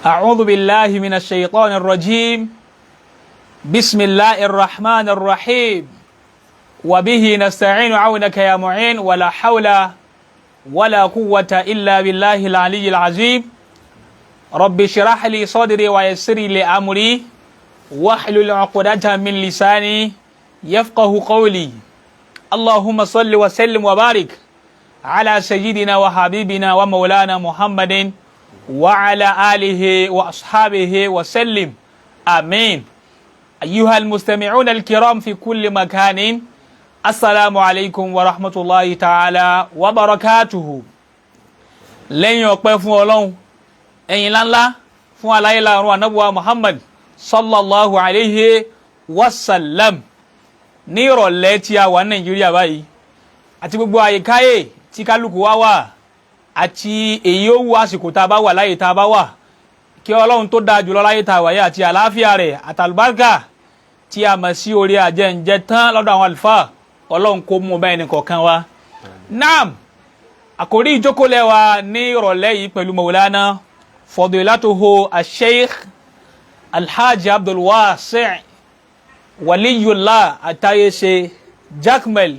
أعوذ بالله من الشيطان الرجيم بسم الله الرحمن الرحيم وبه نستعين عونك يا معين ولا حول ولا قوة إلا بالله العلي العظيم رب اشرح لي صدري ويسر لي أمري واحلل عقدة من لساني يفقه قولي اللهم صل وسلم وبارك على سيدنا وحبيبنا ومولانا محمد وعلى آله وأصحابه وسلم آمين. أيها المستمعون الكرام في كل مكان السلام عليكم ورحمة الله تعالى وبركاته. لن يقف ولون أين لا فولا إلى نبوة محمد صلى الله عليه وسلم نيرو لتيا ونيجيريا باي àti gbogbo àyíkáyè tí kálukú wá wà àti èyí ó wù àsìkò tá a bá wà láyé tá a bá wà kí Ọlọ́run tó dáa jùlọ láyé tá a wà yìí àti àlàáfíà rẹ̀ àtàlùbáríkà tí a mọ̀ sí orí àjẹǹjẹ tán lọ́dọ̀ àwọn àlùfáà Ọlọ́run kó mú bẹ́ẹ̀ nìkọ̀ọ̀kan wa. Naam, àkòrí ìjókòólẹ̀ wa ní ìrọ̀lẹ́ yìí pẹ̀lú Maulana Fadilatuhu Al-Sheikh Alhaji Abdulwasi' Waliyullah Atayese Jakmel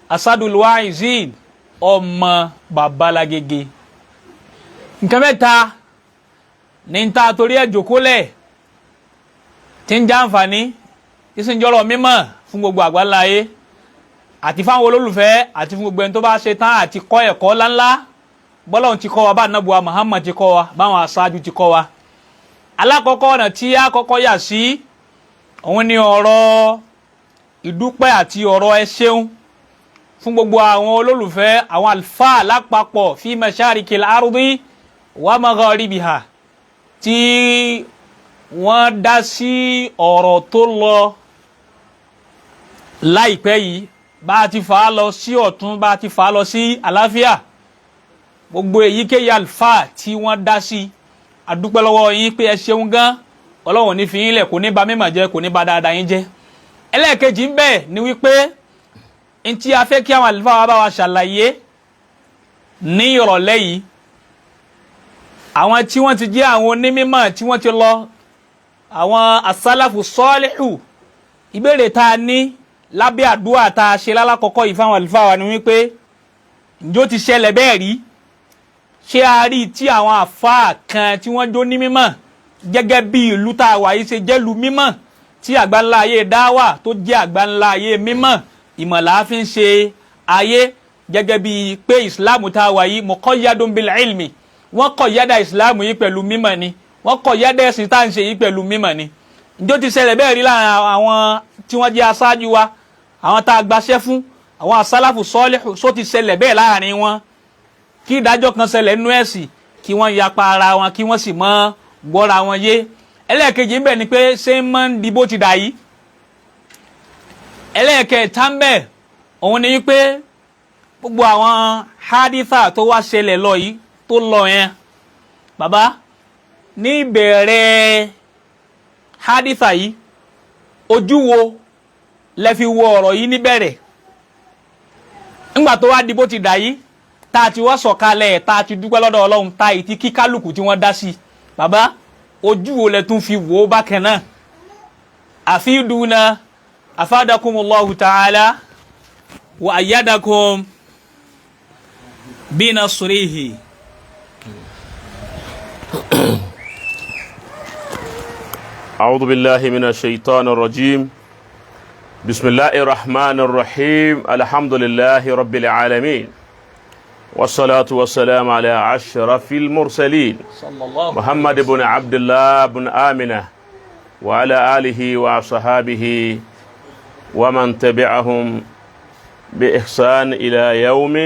Asadul Wa'izin ọmọ babalagege. Nǹkan mẹ́ta ní ń ta torí ẹ̀ jókòólẹ̀ tí ń jàǹfààní tí sì ń jọrọ̀ mímọ̀ fún gbogbo àgbáláyé àti fáwọn olólùfẹ́ àti fún gbogbo ẹni tó bá ṣe tán àti kọ́ ẹ̀kọ́ ńláńlá bọ́lọ́run ti kọ́ wa bá nàbùwà Muhammad ti kọ́ wa báwọn aṣáájú ti kọ́ wa. Alákọ̀ọ́kọ́ ọ̀nà tí a kọ́kọ́ yà sí òun ni ọ̀rọ̀ ìdúpẹ́ àti ọ̀rọ̀ ẹ ṣeun fún gbogbo àwọn olólùfẹ́ àwọn àlùfáà lápapọ̀ fi masharikil ardi wa magharibiha tí wọ́n dá sí ọ̀rọ̀ tó lọ láìpẹ́ yìí bá a ti fà á lọ sí ọ̀tún bá a ti fà á lọ sí àlàáfíà gbogbo èyíkéyìí àlùfáà tí wọ́n dá sí àdúpẹ́ lọ́wọ́ yín pé ẹ ṣeun gan Ọlọ́run ní fi yín lẹ̀ kò ní ba mímọ̀ jẹ́ kò ní ba dáadáa yín jẹ́. Ẹlẹ́ẹ̀kejì ń bẹ ni wípé ntí a fẹ́ kí àwọn àlùfáà wa bá wa ṣàlàyé ní ìrọ̀lẹ́ yìí àwọn tí wọ́n ti jẹ́ àwọn onímọ̀ tí wọ́n ti lọ àwọn asálàfù sọ́ọ́lìhù ìbéèrè tá a ní lábẹ́ àdúrà tá a ṣe lálákọ̀ọ́kọ́ yìí fáwọn àlùfáà wa ni wípé ǹjọ́ ti ṣẹlẹ̀ bẹ́ẹ̀ rí ṣé a rí tí àwọn àfáà kan tí wọ́n jó ní mímọ̀ gẹ́gẹ́ bí ìlú tá a wà yìí ṣe jẹ́ lu mímọ̀ tí àgbáńlá ayé dáwà tó jẹ́ àgbáńlá ayé mímọ̀ ìmọ̀lá fi ń ṣe ayé gẹ́gẹ́ bí pé ìsìláàmù tá a wà yìí muqayyadun bil ilmi wọ́n kọ̀ yádà ìsìláàmù yìí pẹ̀lú mímọ̀ ni wọ́n kọ̀ yádà ẹ̀sìn tá à ń ṣe yìí pẹ̀lú mímọ̀ ni. Ǹjọ́ ti ṣẹlẹ̀ bẹ́ẹ̀ rí láàrin àwọn tí wọ́n jẹ́ aṣáájú wa àwọn tá a gbaṣẹ́ fún àwọn asálàfù sọ́ọ́lìhù só ti ṣẹlẹ̀ bẹ́ẹ̀ láàrin wọn kí ìdájọ́ kan ṣẹlẹ̀ nínú ẹ̀sìn kí wọ́n yapa ara wọn kí wọ́n sì mọ́ gbọ́ra wọn yé. Ẹlẹ́ẹ̀kejì ń bẹ ni pé ṣé ń mọ́ ń di bó ti dà yìí. Ẹlẹ́ẹ̀kẹta ń bẹ òun ni wípé gbogbo àwọn haditha tó wá ṣẹlẹ̀ lọ yìí tó lọ yẹn bàbá ní ìbẹ̀rẹ̀ haditha yìí ojú wo lẹ fi wo ọ̀rọ̀ yìí níbẹ̀rẹ̀ ńgbà tó wá di bó ti dà yìí tá a ti wá sọ̀kalẹ̀ tá a ti dúpẹ́ lọ́dọ̀ Ọlọ́run tá a ti kí kálukú tí wọ́n dá sí bàbá ojú wo lẹ tún fi wò ó bákan náà àfíìdùnà afadakumullahu ta'ala wa ayyadakum binasrihi. أعوذ بالله من الشيطان الرجيم بسم الله الرحمن الرحيم الحمد لله رب العالمين والصلاة والسلام على أشرف المرسلين محمد بن عبد الله بن آمنة وعلى آله وصحابه ومن تبعهم بإحسان إلى يوم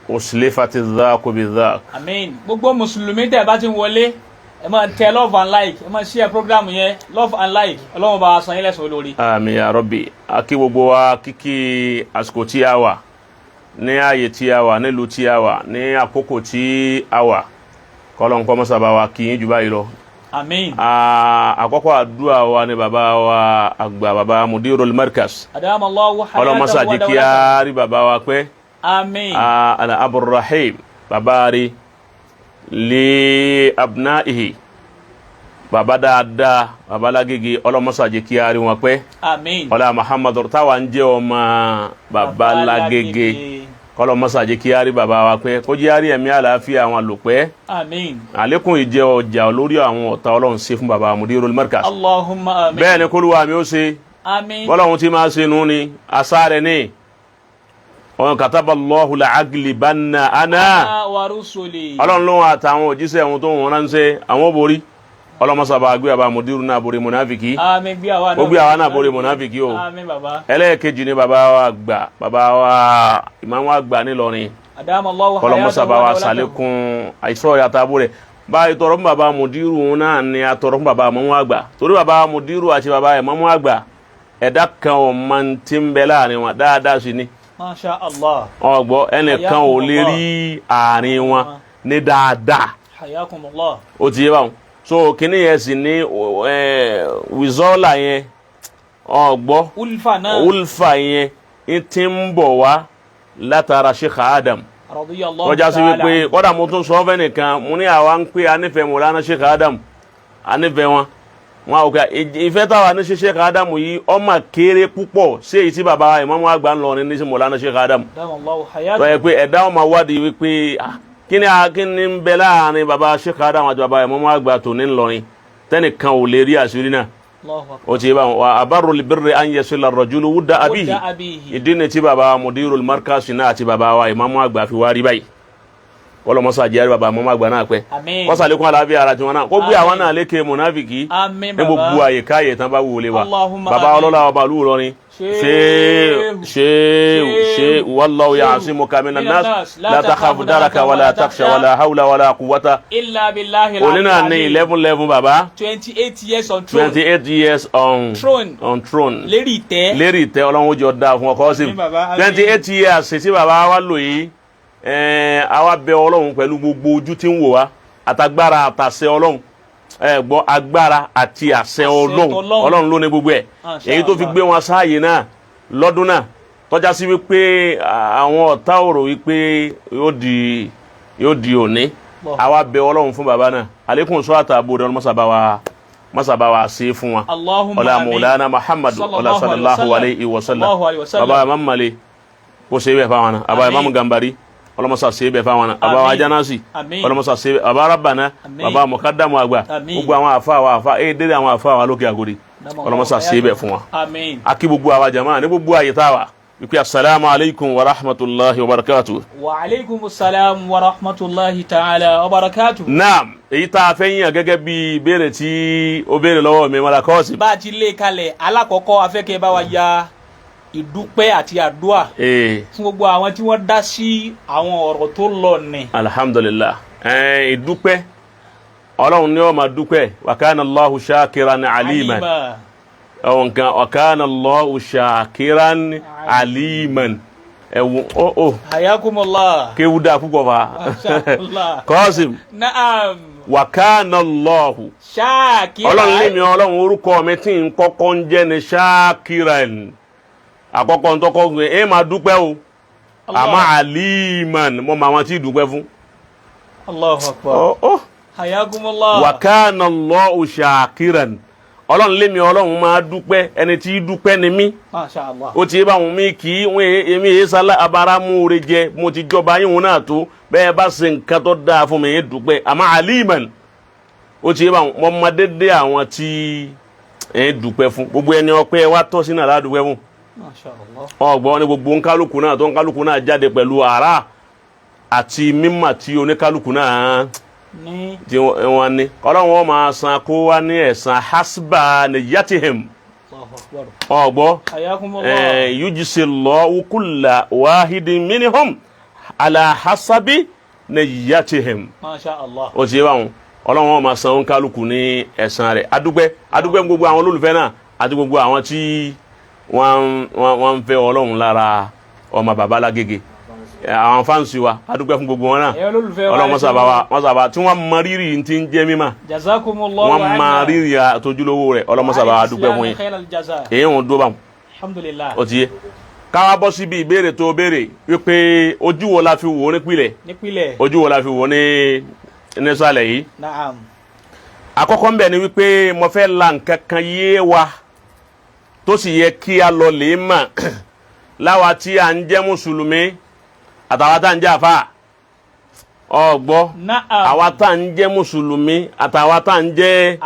أسلفت الذاك بالذاك. Àmín. Gbogbo mùsùlùmí tẹ́ bá ti ń wọlé ẹ máa tẹ love and like ẹ máa share program yẹn love and like Ọlọ́run bá san yín lẹ́san olórí. Àmín ya Rabbi. Akí gbogbo wa kíkí àsìkò tí a wà ní ààyè tí a wà nílùú tí a wà ní àkókò tí a wà kọ́lọ́n kọ́ mọ́sàbá wa kì í jù báyìí lọ. Àmín. Àkọ́kọ́ àdúrà wa ni bàbá wa àgbà bàbá Mudirul Markaz. Adamallahu hayatahu Ọlọ́run mọ́sà jẹ́ kí a rí bàbá wa pẹ́. Àmín. Al-Abdurrahim bàbá rí li abnaihi baba dáadáa baba lágége ọlọ́mọsá jẹ́ kí a rí wọn pẹ́ àmín ọlá Muhammadu táwa ń jẹ́ ọmọ baba lágége kọlọ́mọsá jẹ́ kí a rí baba wa pẹ́ kó jẹ́ a rí ẹ̀mí àlàáfíà àwọn lòpẹ́ àmín àlékún ìjẹ́ ọjà lórí àwọn ọ̀tá ọlọ́run ṣe fún baba Mudirul Markaz Allahumma àmín bẹ́ẹ̀ ni kólúwa mi ó ṣe àmín bọ́lọ́run tí máa ṣe nù ni asáré ní ọ̀n kataballahu la'aglibanna ana wa rusuli ọlọ́run ló wà àtàwọn òjíṣẹ́ àwọn tó wọ́n ránṣẹ́ àwọn borí ọlọ́mọsàbà gbé baba Mudiru náà borí mùnáfìkì àmín gbé àwa ó gbé àwa náà borí mùnáfìkì o àmín baba ẹlẹ́ẹ̀kejì ni baba wa gbà baba wa ìmáàmù wa gbà nílọrin adamallahu ọlọ́mọsàbà wa sàlékún àìsọ́ ìyàtàbó rẹ̀ báyìí tọrọ fún baba Mudiru náà ni a tọrọ fún baba ìmáàmù wa gbà torí baba Mudiru àti baba ìmáàmù wa gbà ẹ̀dá kan ò máa ti ń bẹ láàrin wọn dáadáa sí ni masha Allah ọgbọ ẹnìkan ò lè rí àárín wọn ní dáadáa hayakumullah ó ti yé báwọn so kíní yẹn sì ní wìzọ́ọ̀là yẹn ọgbọ ulfa yẹn ti ń bọ̀ wá látara Sheikh Adam radiyallahu wọ́n já sí wípé kọ́dà mo tún sọ fẹ́ nìkan mo ní àwa ń pè anífẹ̀ẹ́ Mọ̀lánà Sheikh Adam anífẹ̀ẹ́ wọn wọn ò ká ìfẹ́ táwa ní Sheikh Adam yìí ọmọ kéré púpọ̀ sí èyí tí bàbá ìmáàmù àgbà ń lọ ní sí Mọ̀lánà Sheikh Adam tó yẹ pé ẹ̀dá ọmọ wádìí wípé kí ni ń bẹ láàrin bàbá Sheikh Adam àti bàbá ìmáàmù àgbà tó ní ńlọrin tẹ́nìkan ò lè rí àṣírí náà ó ti yé báwọn wa abarru libirri an yasila rajulu wudda abihi ìdí ni tí bàbá Mudirul Markaz náà àti bàbá wa ìmáàmù àgbà fi wá rí báyìí wọ́n lọ mọ́sá jẹ́ bàbá mọ́mọ́ àgbà náà pẹ́ kọ́sà lékún àlàáfíà ara tiwọn náà kó gbé àwọn náà lékè mùnáfìkì ní gbogbo àyíká yẹ tán bá wọlé wa bàbá ọlọ́lá ọba lù lọ́rin ṣe wallahu ya'simuka minan nas la takhafu daraka wala takhsha wala hawla wala quwwata illa billahi onínà ní 11 bàbá 28 years on throne 28 years on throne lérí ìtẹ́ ọlọ́run jọ dáa fún ọkọ̀ sí 28 years sí bàbá wa lò yìí àwa bẹ ọlọ́run pẹ̀lú gbogbo ojú tí ń wò wá àtagbára àtàṣẹ ọlọ́run gbọ́ agbára àti àṣẹ ọlọ́run ló ní gbogbo ẹ̀ èyí tó fi gbé wọn sáàyè náà lọ́dún náà tọ́já sí wípé àwọn ọ̀tá ọ̀rọ̀ wípé yóò di òní àwa bẹ ọlọ́run fún bàbá náà àlékún sọ àtàbò rẹ masaba wa ṣe fún wa ọlá Maulana Muhammadu ọlá sallallahu alayhi wa sallam bàbá Imam Male kó ṣe bẹ́ẹ̀ fáwọn náà bàbá Imam Gambari ọlọmọsà ṣe bẹ́ẹ̀ fáwọn náà àbá wa Jánásì ọlọmọsà ṣe bẹ́ẹ̀ àbá Rabbana bàbá Mukaddamu àgbà gbogbo àwọn àfa dédé àwọn àfa wa lókè àgòdì ọlọmọsà ṣe bẹ́ẹ̀ fún wa akí gbogbo àwa jama ní gbogbo àyè táwa wípé assalamu alaikum wa rahmatullahi wa barakatuh. wa alaikum assalam wa rahmatullahi ta'ala wa barakatuh. naam èyí tá a fẹ́ yàn gẹ́gẹ́ bí ìbéèrè tí ó béèrè lọ́wọ́ mi mọ́lá kọ́ọ̀sì. bá a ti lé kalẹ̀ alákọ̀ọ́kọ́ afẹ́kẹ́ bá wa ya ìdúpẹ́ àti àdúà fún gbogbo àwọn tí wọ́n dá sí àwọn ọ̀rọ̀ tó lọ ní. alhamdulillah ìdúpẹ́ ọlọ́run ni ó máa dúpẹ́ wa kana Allahu shakiran aliman nǹkan wa kana Allahu shakiran aliman hayakumullah kéwú dáa púpọ̀ fa Qasim naam wa kana Allahu shakiran ọlọ́run lé mi ọlọ́run orúkọ mi tí ń kọ́kọ́ ń jẹ́ ni shakiran àkọ́kọ́ ń tọ́kọ́ gbé ẹ máa dúpẹ́ o àmọ́ aliman mo máa wọn tí dúpẹ́ fún. Allahu akbar hayakumullah wa kana Allahu shakiran ọlọ́run lémi ọlọ́run máa dúpẹ́ ẹni tí dúpẹ́ ni mí. Masha Allah. ó ti bá wọn mí kì í èmi èyí sálá abara múure jẹ mo ti jọba yín wọn náà tó bẹ́ẹ̀ bá ṣe nǹkan tó dáa fún mi yín dúpẹ́ àmọ́ aliman ó ti bá wọn mọ ọmọ dédé àwọn tí ẹ dúpẹ́ fún gbogbo ẹni ọpẹ́ wa tọ́ sí náà ládùúpẹ́ fún. Masha Allah. ọgbọ́n ní gbogbo nkálukú náà tó nkálukú náà jáde pẹ̀lú ara àti mímọ̀ tí oníkálukú náà tí wọ́n ní ọlọ́run wọn máa san kó wá ní ẹ̀san hasba niyyatihim ọgbọ́ yujzillahu kulla wahidin minhum ala hasabi niyyatihim. Masha Allah. ó ti yé wọn ọlọ́run wọn máa san nkálukú ní ẹ̀san rẹ̀ adúgbẹ́ gbogbo àwọn olólùfẹ́ náà àti gbogbo àwọn tí wọ́n ń fẹ́ ọlọ́run lára ọmọ bàbá lágége àwọn fáǹsì wa adúpẹ́ fún gbogbo wọn náà ọlọ́run mọ́sàbá tí wọ́n mọ rírì tí ń jẹ́ mímọ́ wọ́n mọ rírì àtọ́júlówó rẹ̀ ọlọ́run mọ́sàbá adúpẹ́ fún yín èyí wọn dó báwọn ó ti yé káwá bọ́ síbi ìbéèrè tó béèrè wípé ojú wo la fi wò nípìlẹ̀ ojú wo la fi wò ní nísàlẹ̀ yìí. Naam. Àkọ́kọ́ ń bẹ ni wípé mo fẹ́ la nǹkan kan yé wa tó sì yẹ kí a lọ lè mọ̀ láwa tí à ń jẹ́ mùsùlùmí àtàwa tá à ń jẹ́ àfà. Ọgbọ́ àwa tá à ń jẹ́ mùsùlùmí àtàwa tá à ń jẹ́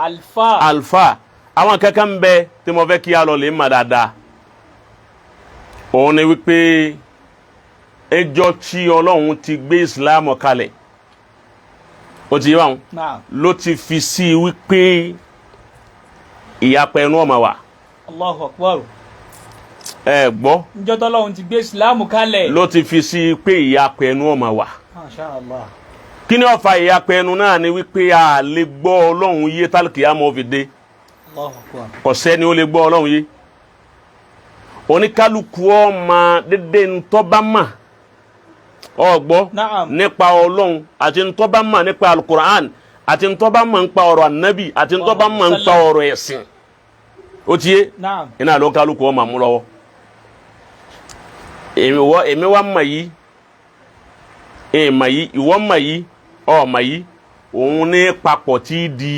àlùfáà àwọn kankan ń bẹ tí mo fẹ́ kí a lọ lè mọ̀ dáadáa. Òun ni wípé ẹjọ́ tí Ọlọ́run ti gbé ìsìláàmù kalẹ̀ ó ti yé wọn ló ti fi sí wípé ìyapa ẹnu ọmọ wa. Allahu Akbar. Ẹ gbọ́. Ǹjọ́ t'Ọlọ́run ti gbé ìsìláàmù kalẹ̀. Ló ti fi sí pé ìyapa ẹnu ọmọ wa. Masha Allah. Kí ni ó fa ìyapa ẹnu náà ni wípé a lè gbọ́ Ọlọ́run yé tálkìyámọ̀ fi dé. Allahu Akbar. Kò sẹ́ni ó lè gbọ́ Ọlọ́run yé. Oníkálukú ọmọ dédé ntọ́ba mà ọgbọ́ nípa Ọlọ́run àti ntọ́ba mà nípa alukur'an àti ntọ́ba mà nípa ọ̀rọ̀ anabi àti ntọ́ba mà nípa ọ̀rọ̀ ẹ̀sìn ó ti yé iná ló kálukú ọmọ mú lọ́wọ́ èmi wá mà yìí èèmà yìí ìwọ mà yìí ọ̀mà yìí òun ní papọ̀ tí di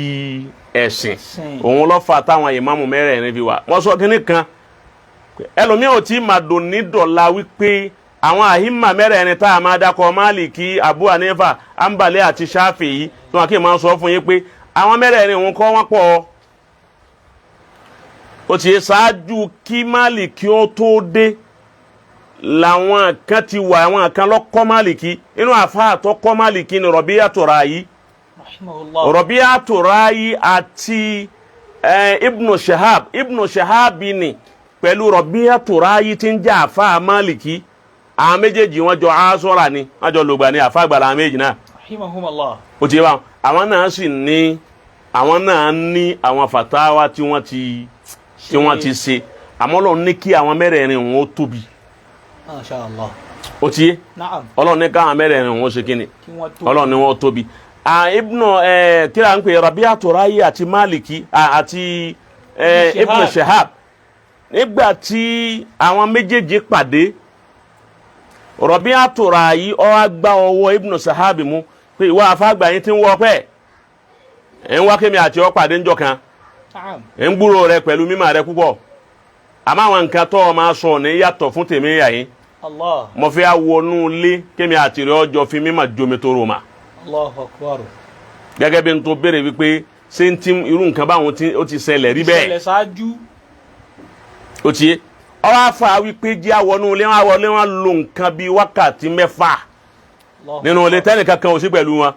ẹ̀sìn òun lọ́fà táwọn ìmáàmù mẹ́rẹ̀ẹ̀rin fi wà wọ́n sọ kínní kan ẹlòmíràn ò tí mà dùn ní dọ̀la wípé àwọn àhímà mẹ́rẹ̀ẹ̀rin tá a máa dákọ̀ Málìkì Abu Hanifa Ambali àti Shafi'i tí wọn kì í máa sọ fún yín pé àwọn mẹ́rẹ̀ẹ̀rin òun kọ́ wọ́n pọ̀ ó ti ṣáájú kí Málìkì ó tó dé làwọn kan ti wà àwọn kan lọ́kọ́ Málìkì inú àfáà tó kọ́ Málìkì ni Rabi'atu Ra'i Rabi'atu Ra'i àti Ibn Shihab ni pẹ̀lú Rabi'atu Ra'i tí ń jẹ́ àfáà Málìkì àwọn méjèèjì wọn jọ aṣọra ni wọn jọ lògbà ní àfa àgbàlá àwọn méjì náà. ó ti wá àwọn náà sì ní àwọn fatawa tí wọ́n ti ṣe àmọ́ Ọlọ́run ní kí àwọn mẹ́rẹ̀ẹ̀rin wọn ó tóbi. Masha Allah. ó ti yé Ọlọ́run ní ká àwọn mẹ́rẹ̀ẹ̀rin wọn ó ṣe kíni Ọlọ́run ní wọn ó tóbi. kí la ń pè Rabi'atu Ra'i àti Málìkì àti Ibn Shihab nígbà tí àwọn méjèèjì pàdé Rabi'atu Ra'i ó wá gbá ọwọ́ Ibn Shihab mú pé ìwọ àfàgbà yín ti ń wọ́ pẹ́ ẹ̀ ń wá kémi àti ọ pàdé ńjọ́ kan ẹ̀ ń gbúrò rẹ pẹ̀lú mímọ̀ rẹ púpọ̀ àmọ́ àwọn nǹkan tó o máa sọ ní yàtọ̀ fún tèmi yà yín mo fẹ́ wọnú ilé kémi àti rẹ ọjọ́ fi mímọ̀ jomi tó rò mà. Allahu Akbar. gẹ́gẹ́ bí n tó béèrè wípé ṣé ń tí irú nǹkan báwọn ó ti ṣẹlẹ̀ rí bẹ́ẹ̀. ṣẹlẹ̀ ṣáájú. ó ti yé ọwọ́ afa wípé jẹ́ àwọnú ilé wọn wọlé wọn lo nǹkan bíi wákàtí mẹ́fà nínú ilé tẹ́nì kankan ò sí pẹ̀lú wọn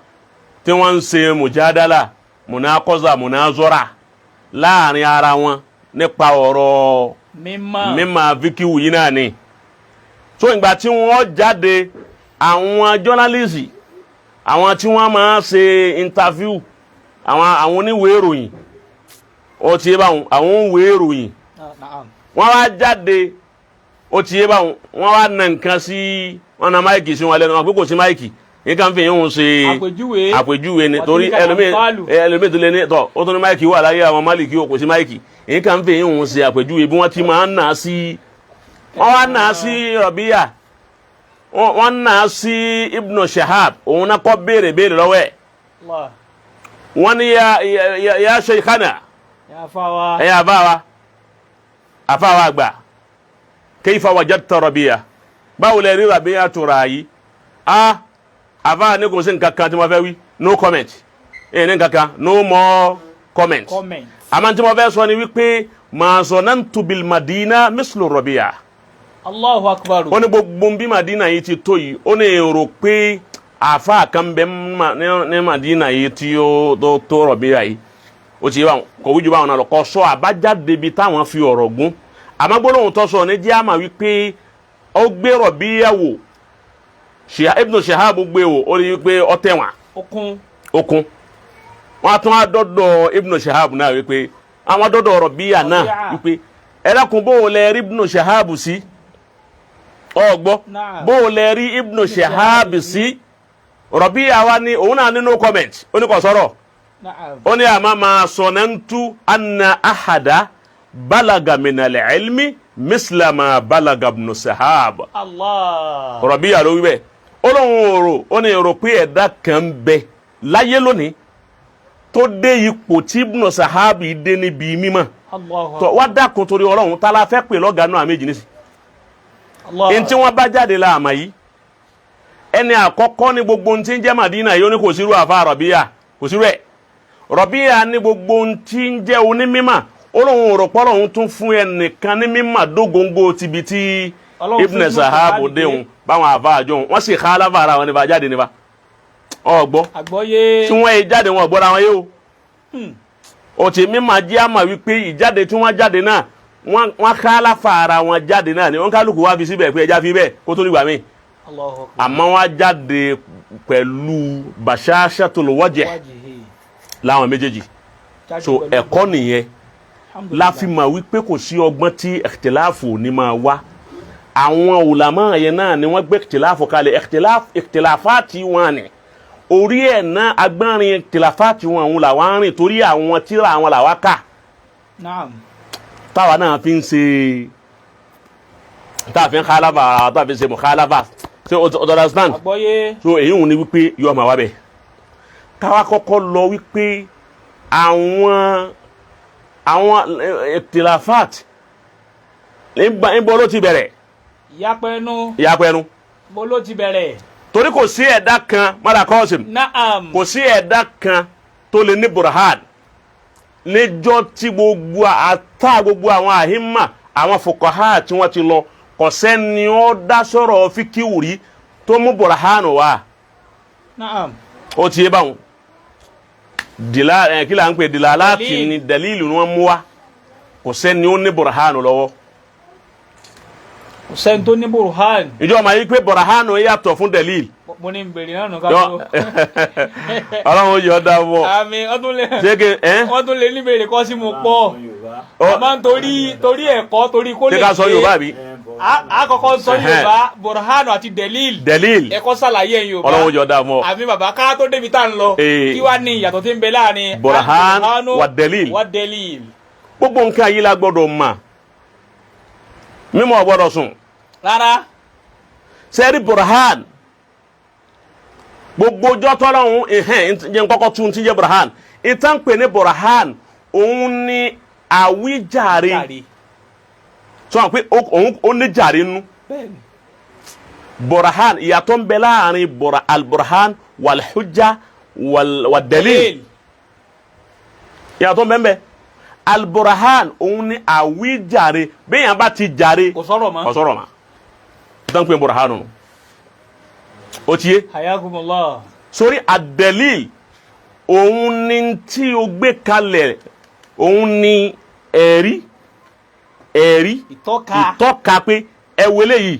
tí wọ́n ń ṣe mùjádálà mùnákọ́sà mùnázọ́rà láàrin ara wọn nípa ọ̀rọ̀ mímọ̀ fíkíwù yìí náà ni. so ìgbà tí wọ́n jáde àwọn jọ́nálìsì àwọn tí wọ́n máa ṣe interview àwọn oníwèé ìròyìn ó ti yé báwọn àwọn òǹwèé ìròyìn wọ́n wá jáde ó ti yé báwọn wọ́n wá na nǹkan sí wọn na máìkì sí wọn lẹ́nu wọn pé kò sí máìkì nǹkan fi yín wọn ṣe àpèjúwe ni torí ẹlòmíì tó lé ní tọ ó tún ní máìkì wà láyé àwọn Málìkì kò sí máìkì nǹkan fi yín wọn ṣe àpèjúwe bí wọ́n ti máa ń nà sí wọ́n wá nà sí Rabi'a wọ́n nà sí Ibn Shihab òun náà kọ́ béèrè lọ́wọ́ ẹ̀ wọ́n ní ya Shaykhana ẹ̀yà àfáwà àgbà kayfa wajadta Rabi'a báwo lẹ rí Rabi'atu Ra'i àfáà ní kò sí nǹkan kan tí mo fẹ́ wí no comment ní nǹkan kan no more comment àmọ́ tí mo fẹ́ sọ ni wípé ma zanantu bil Madina mislu Rabi'a. Allahu Akbar. ó ní gbogbo bí Madina yìí ti tó yìí ó ní èrò pé àfáà kan bẹ ní Madina yìí tí ó tó Rabi'a yìí ó ti yé báwọn kò wíjú báwọn náà lọ kọ sọ àbájáde bíi táwọn fi ọ̀rọ̀ gún àmọ́ gbólóhùn tó sọ ní jẹ́ àmà wípé ó gbé Rabi'a wò Ibn Shihab gbé wò ó rí wípé ó tẹ̀wọ̀n okun wọ́n á tún á dọ́dọ̀ Ibn Shihab náà wípé àwọn dọ́dọ̀ Rabi'a náà wípé ẹ̀rẹ́kùn bó o lẹ rí Ibn Shihab sí ọgbọ́ bó o lẹ rí Ibn Shihab sí Rabi'a wa ní òun náà ní no comment ó ní kò sọ̀rọ̀ ó ní àmà máa sonantu anna ahada balaga minal ilmi misla ma balaga Ibn Shihab. Allah. Rabi'a ló wí bẹ́ẹ̀ ó lóun òrò ó ní èrò pé ẹ̀dá kan bẹ láyé lónìí tó dé ipò tí Ibn Sahabi dé níbi mímọ́ tó wá dákun torí Ọlọ́run tá la fẹ́ pè lọ́gàá náà méjì nísì ẹni tí wọ́n bá jáde láàmà yìí ẹni àkọ́kọ́ ní gbogbo ohun tí ń jẹ́ Madina yìí ó ní kò sírú àfa Rabi'a kò sírú ẹ̀ Rabi'a ní gbogbo ohun tí ń jẹ́ onímímọ́ Ọlọ́run rò pọ́ Ọlọ́run tún fún ẹnìkan ní mímọ́ dógóńgó tibi tí Ibn Sahabi déhùn báwọn àfa àjọ wọn sì khalafa ara wọn nípa jáde nípa ọgbọ́ tí wọ́n yé jáde wọn gbọ́ra wọn yé o òtí mímọ́ jẹ́ àmà wípé ìjáde tí wọ́n jáde náà wọ́n khalafa ara wọn jáde náà ni wọ́n kálukú wá fi síbẹ̀ pé ẹja fi bẹ́ẹ̀ kó tó nígbà míì àmọ́ wọ́n jáde pẹ̀lú bashashatul wajh láwọn méjèèjì so ẹ̀kọ́ nìyẹn láfi mà wípé kò sí ọgbọ́n tí ikhtilafu ní máa wá àwọn ulama yẹn náà ni wọ́n gbé ikhtilafu kalẹ̀ ikhtilafati wọn ni orí ẹ̀ náà agbárin ikhtilafati wọn òun làwọn rìn torí àwọn tíra àwọn làwọn kà táwa náà fi ń ṣe táàfin khalafa táàfin ṣe mukhalafa ṣe understand so èyí òun ni wípé yóò máa wá bẹ̀ káwa kọ́kọ́ lọ wípé àwọn ikhtilafat níbo ló ti bẹ̀rẹ̀ ìyapẹnu mo ló ti bẹ̀rẹ̀ torí kò sí ẹ̀dá kan mọ́ra kọ́ọ̀sìm kò sí ẹ̀dá kan tó lè ní burhan níjọ́ tí gbogbo àwọn àhímà àwọn fuqaha tí wọ́n ti lọ kò sẹ́ni ó dá sọ̀rọ̀ fíkíwùrí tó mú burhan wá ó ti yé báwọn kí là ń pè dilalati ni dalilu ni wọ́n mú wá kò sẹ́ni ó ní burhan lọ́wọ́ sẹ́ni tó ní burhan. ìjọ ma yí pé burhan yàtọ̀ fún dalil. mo ní bèrè náà nù ká tó. ọlọ́run yóò dá mọ́. àmì wọ́n tún lè ní bèrè kọ́ sí mo pọ̀. àmọ́ torí ẹ̀kọ́ torí kó lè ṣe. ṣé ká sọ Yorùbá bí. a kọ́kọ́ sọ Yorùbá burhan àti dalil. ẹ̀kọ́ sàlàyé Yorùbá. ọlọ́run yóò dá mọ́. àmì bàbá ká tó débi tá à ń lọ. kí wàá ní ìyàtọ̀ tí ń bẹ láàrin. burhan wa dalil. gbogbo nǹkan yìí la gbọ́dọ̀ mọ̀ mímọ̀ gbọ́dọ̀ sùn rárá sẹ́rí burhan gbogbo ọjọ́ tọ́lọ́hún jẹ́ kọ́kọ́ tún ti jẹ́ burhan ìtàn pè ní burhan òun ni àwíjàre sọ wọn pé ó ní jàre nú burhan ìyàtọ̀ ń bẹ láàrin alburhan walhujja wàdẹ́lì ìyàtọ̀ ń bẹ ń bẹ alburhan òun ni àwíjàre bẹ́ẹ̀yàn bá ti jàre kò sọ̀rọ̀ mọ́ ìtàn pé burhan nù ó ti yé hayakumullah sórí àdẹ́lì òun ni tí o gbé kalẹ̀ òun ni ẹ̀rí ìtọ́ka pé ẹ wo eléyìí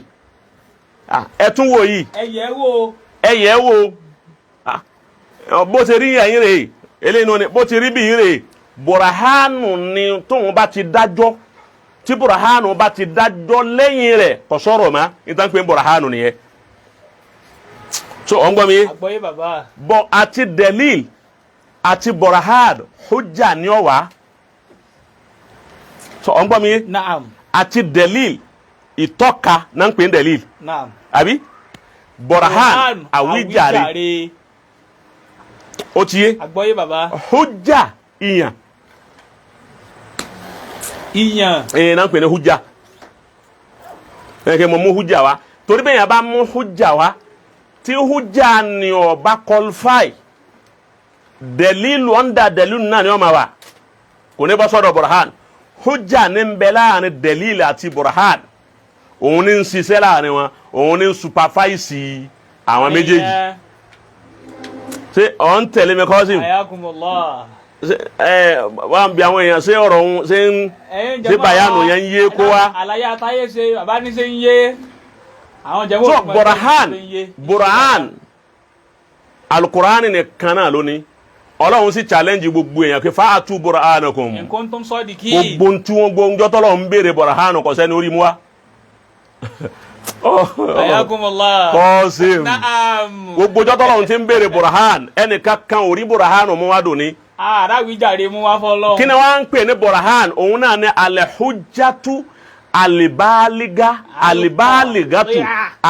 ẹ tún wò yìí ẹ yẹ̀ wò bó ṣe rí ẹ̀yìn rèé eléyìí náà ni bó ti rí bí yìí rèé burahanu ni tóun bá ti dájọ́ tí burahanu bá ti dájọ́ lẹ́yìn rẹ̀ kò sọ̀rọ̀ mọ́ nítorí pé burahanu nìyẹn so ọ̀n gbọ́ mi yé àgbọ́yé bàbá bọ́ àti delil àti burahan hujja ni ọ wá so ọ̀n gbọ́ mi yé naam àti delil ìtọ́ka náà ń pè ní delil naam àbí burahan àwíjàre ó ti yé àgbọ́yé bàbá hujja ìyàn náà ń pè ní hujja ẹ̀kẹ́ mo mú hujja wá torí bẹ́ẹ̀ yẹn bá mú hujja wá tí hujja ni ó bá qualify dalilu onda dalilu náà ni ó máa wà kò ní bọ́ sọ́dọ̀ burhan hujja ní ń bẹ láàrin dalil àti burhan òun ní ń ṣiṣẹ́ láàrin wọn òun ní ń supervise àwọn méjèèjì ṣé ọ̀ ń tẹ̀lé mi kọ́ sí mi. ayakumullah. wọ́n bí àwọn èèyàn ṣé ọ̀rọ̀ òun ṣé bayanu yẹn ń yé kó wa. àlàyé àtàyè ṣe bàbá ní ṣe ń yé àwọn jẹ́wọ́. so burhan alukur'ani nìkan náà lónìí ọlọ́run sì challenge gbogbo èèyàn pé fa'atu burhanakum. in kuntum sadiqin. gbogbo tí wọ́n gbọ́ tọ́lọ̀ ń béèrè burhan kò sẹ́ni orí mu wa. ayakumullah. kọ́sìm. naam. gbogbo tọ́lọ̀ ti ń béèrè burhan ẹnìkan kan orí burhan mu wa dùn ní. àràwíjàre mú wá fọlọ́. kí ni wọ́n ń pè ní burhan òun náà ní alihujjatu alibaaligatu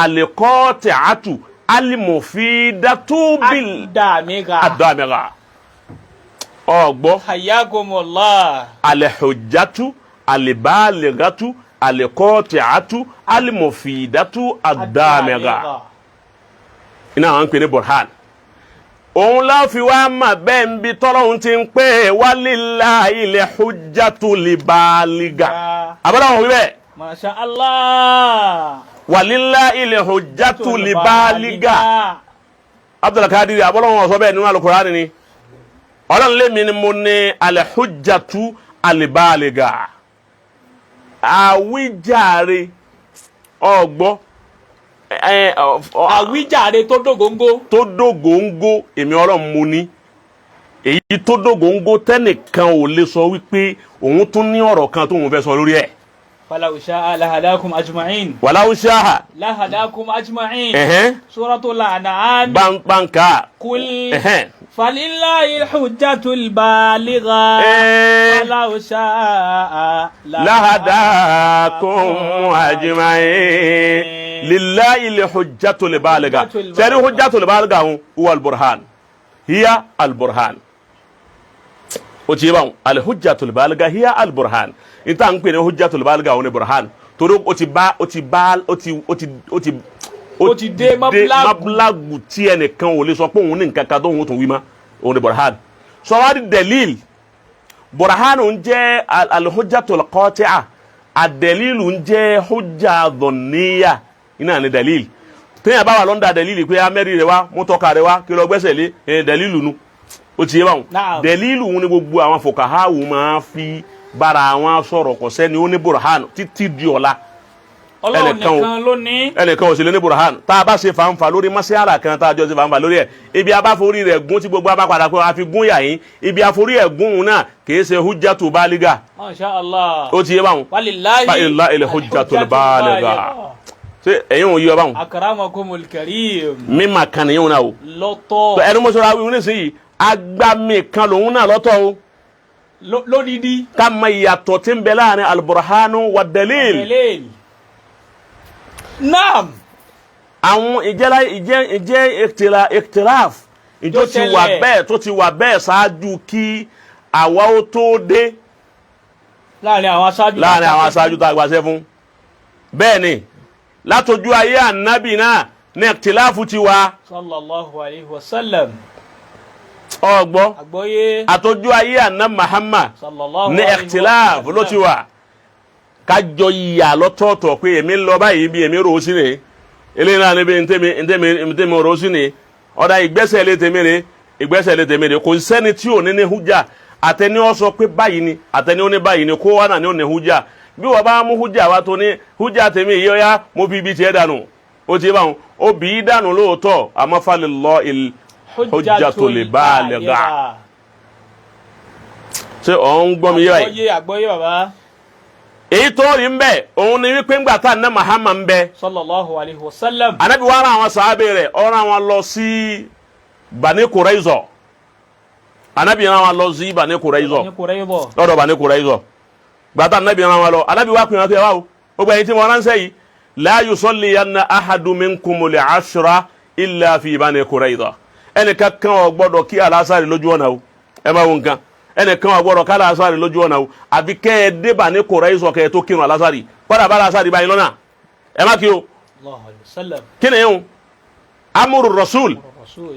alikọ́tẹ̀atu alimufidatu bil Adamiga. adamiga ọgbọ Hayyakumullah. alihujjatu alibaligatu alikọtiatu alimufidatu adamiga iná àwọn ń pè ní burhan. òun la fi wá mà bẹ́ẹ̀ ń bi tọ́lọ́hún ti ń pè walillahil hujjatul baliga. àbọ̀dọ̀ wọn wí bẹ́ẹ̀. Masha Allah. walillahil hujjatul baliga. Abdulkadir àbọ̀dọ̀ wọn sọ bẹ́ẹ̀ nínú Al-Qur'ani ni. ọlọ́run lé mi ni mo ní al-hujjatu al-baliga. àwíjàre ọgbọ́. Àwíjàre tó dógóńgó. tó dógóńgó èmi ọlọ́run mo ní èyí tó dógóńgó tẹ́nìkan ò lè sọ wípé òun tún ní ọ̀rọ̀ kan tóun fẹ́ sọ lórí ẹ̀. Falau sha'a lahadakum ajma'in. walau shaha. Lahadakum ajma'in. Suratul An'am. banka. Kul. Falillahil hujjatul baligha. Falau sha'a lahadakum ajma'in. Lillahi hujjatul baligha. sẹ́ni hujjatul baligha huwa al-burhan. hiya al-burhan. o ti ban al-hujjatul baligha hiya al-burhan. ìta ń pè ní hujjatul baligha òun ni burhan. torí o ti dé mablagu tí ẹnìkan ò lè sọ pé òun ní nǹkan kan tó òun tún wí ma òun ni burhan. sọwádìí delil burhan ń jẹ́ al-hujjatul qati'a ad-dalilu ń jẹ́ hujja dhanniyya iná ni dalil téèyàn bá wà lọ́ndà dalil pé amẹ́rì rẹ wá mọ́tọ́ka rẹ wá kí lọ gbẹ́sẹ̀ lé dalilu nu ó ti yé báwọn dalilu ni gbogbo àwọn fuqahawu máa fi bára àwọn sọ̀rọ̀ kò sẹ́ni ó ní burhan títí di ọ̀la ẹnìkan ò sì lé ní burhan tá a bá ṣe fanfa lórí mas'ala kan tá a jọ ṣe fanfa lórí ẹ̀ ibi abáforí rẹ̀ gún tí gbogbo abá padà pé a fi gún yà yín ibi àforí ẹ̀ gún un náà kì í ṣe hujjatu baliga. Masha Allah. ó ti yé báwọn walillahi hujjatul baligha. ṣe ẹ̀yin ò yí ọ báwọn. Akramakumul karim. mímà kan nìyẹn náà o. lọ́tọ̀. ẹni mo sọ̀rọ̀ àwọn oníṣìí agbami kan lòun náà lọ́tọ̀ o. lódìdí. ká mọ ìyàtọ̀ tí ń bẹ láàrin al-burhanu wa dalil. naam. àwọn ìjẹ́ ìkìtìláf ìjọ ti wà bẹ́ẹ̀ tó ti wà bẹ́ẹ̀ ṣáájú kí àwa ó tó dé. láàrin àwọn aṣáájú tá a gbàṣẹ fún. bẹ́ẹ̀ ni látọjú ayé ànábì náà ní ìkìtìláfù ti wà. sallallahu alayhi wa sallam. ọgbọ́ àgbọ́yé. àtọjú ayé ànábì Muhammad ní ìkìtìláfù ló ti wà. kájọ ìyà lọ́tọ̀ọ̀tọ̀ pé èmi ń lọ báyìí bí èmi rò ó sí ni eléyìí náà níbi ntẹ́mi rò ó sí ni ọ̀dà ìgbésẹ̀ lé tèmi ni kò sẹ́ni tí ò ní ní hujja àtẹni ó sọ pé báyìí ni àtẹni ó ní báyìí ni kó wà náà ní ó ní hujja bí wọ́n bá mú hujja wa tó ní hujja tèmi yìí ọ̀yá mo fi ibi tiẹ̀ dànù ó ti bá wọn ó bì í dànù lóòótọ́ àmọ́ falillahil hujjatul baligha. ṣé ọ̀ ń gbọ́ mi yẹ àgbọ́yé bàbá. èyí tó rí ń bẹ òun ni wípé ńgbà tá ní Muhammad ń bẹ. sallallahu alayhi wa sallam. anabi wa ran àwọn sàábé rẹ̀ ó rán wọn lọ sí Bani Qurayza. anabi rán wọn lọ sí Bani Qurayza. lọ́dọ̀ Bani Qurayza. gbàtà anabi rán wọn lọ anabi wa pè wọn pé wá o gbogbo ẹ̀yin tí mo ránṣẹ́ yìí la yusalliyanna ahadu minkumul ashra illa fi Bani Qurayza. ẹnìkan kan ò gbọ́dọ̀ kí alásàrì lójú ọ̀nà o ẹ máa wo nǹkan ẹnìkan ò gbọ́dọ̀ kálá alásàrì lójú ọ̀nà o àbí kẹ́ ẹ dé Bani Qurayza kẹ́ ẹ tó kírun alásàrì kọ́dà bá alásàrì báyìí lọ́nà ẹ má kí o. kí ni yẹn o amúrú rasul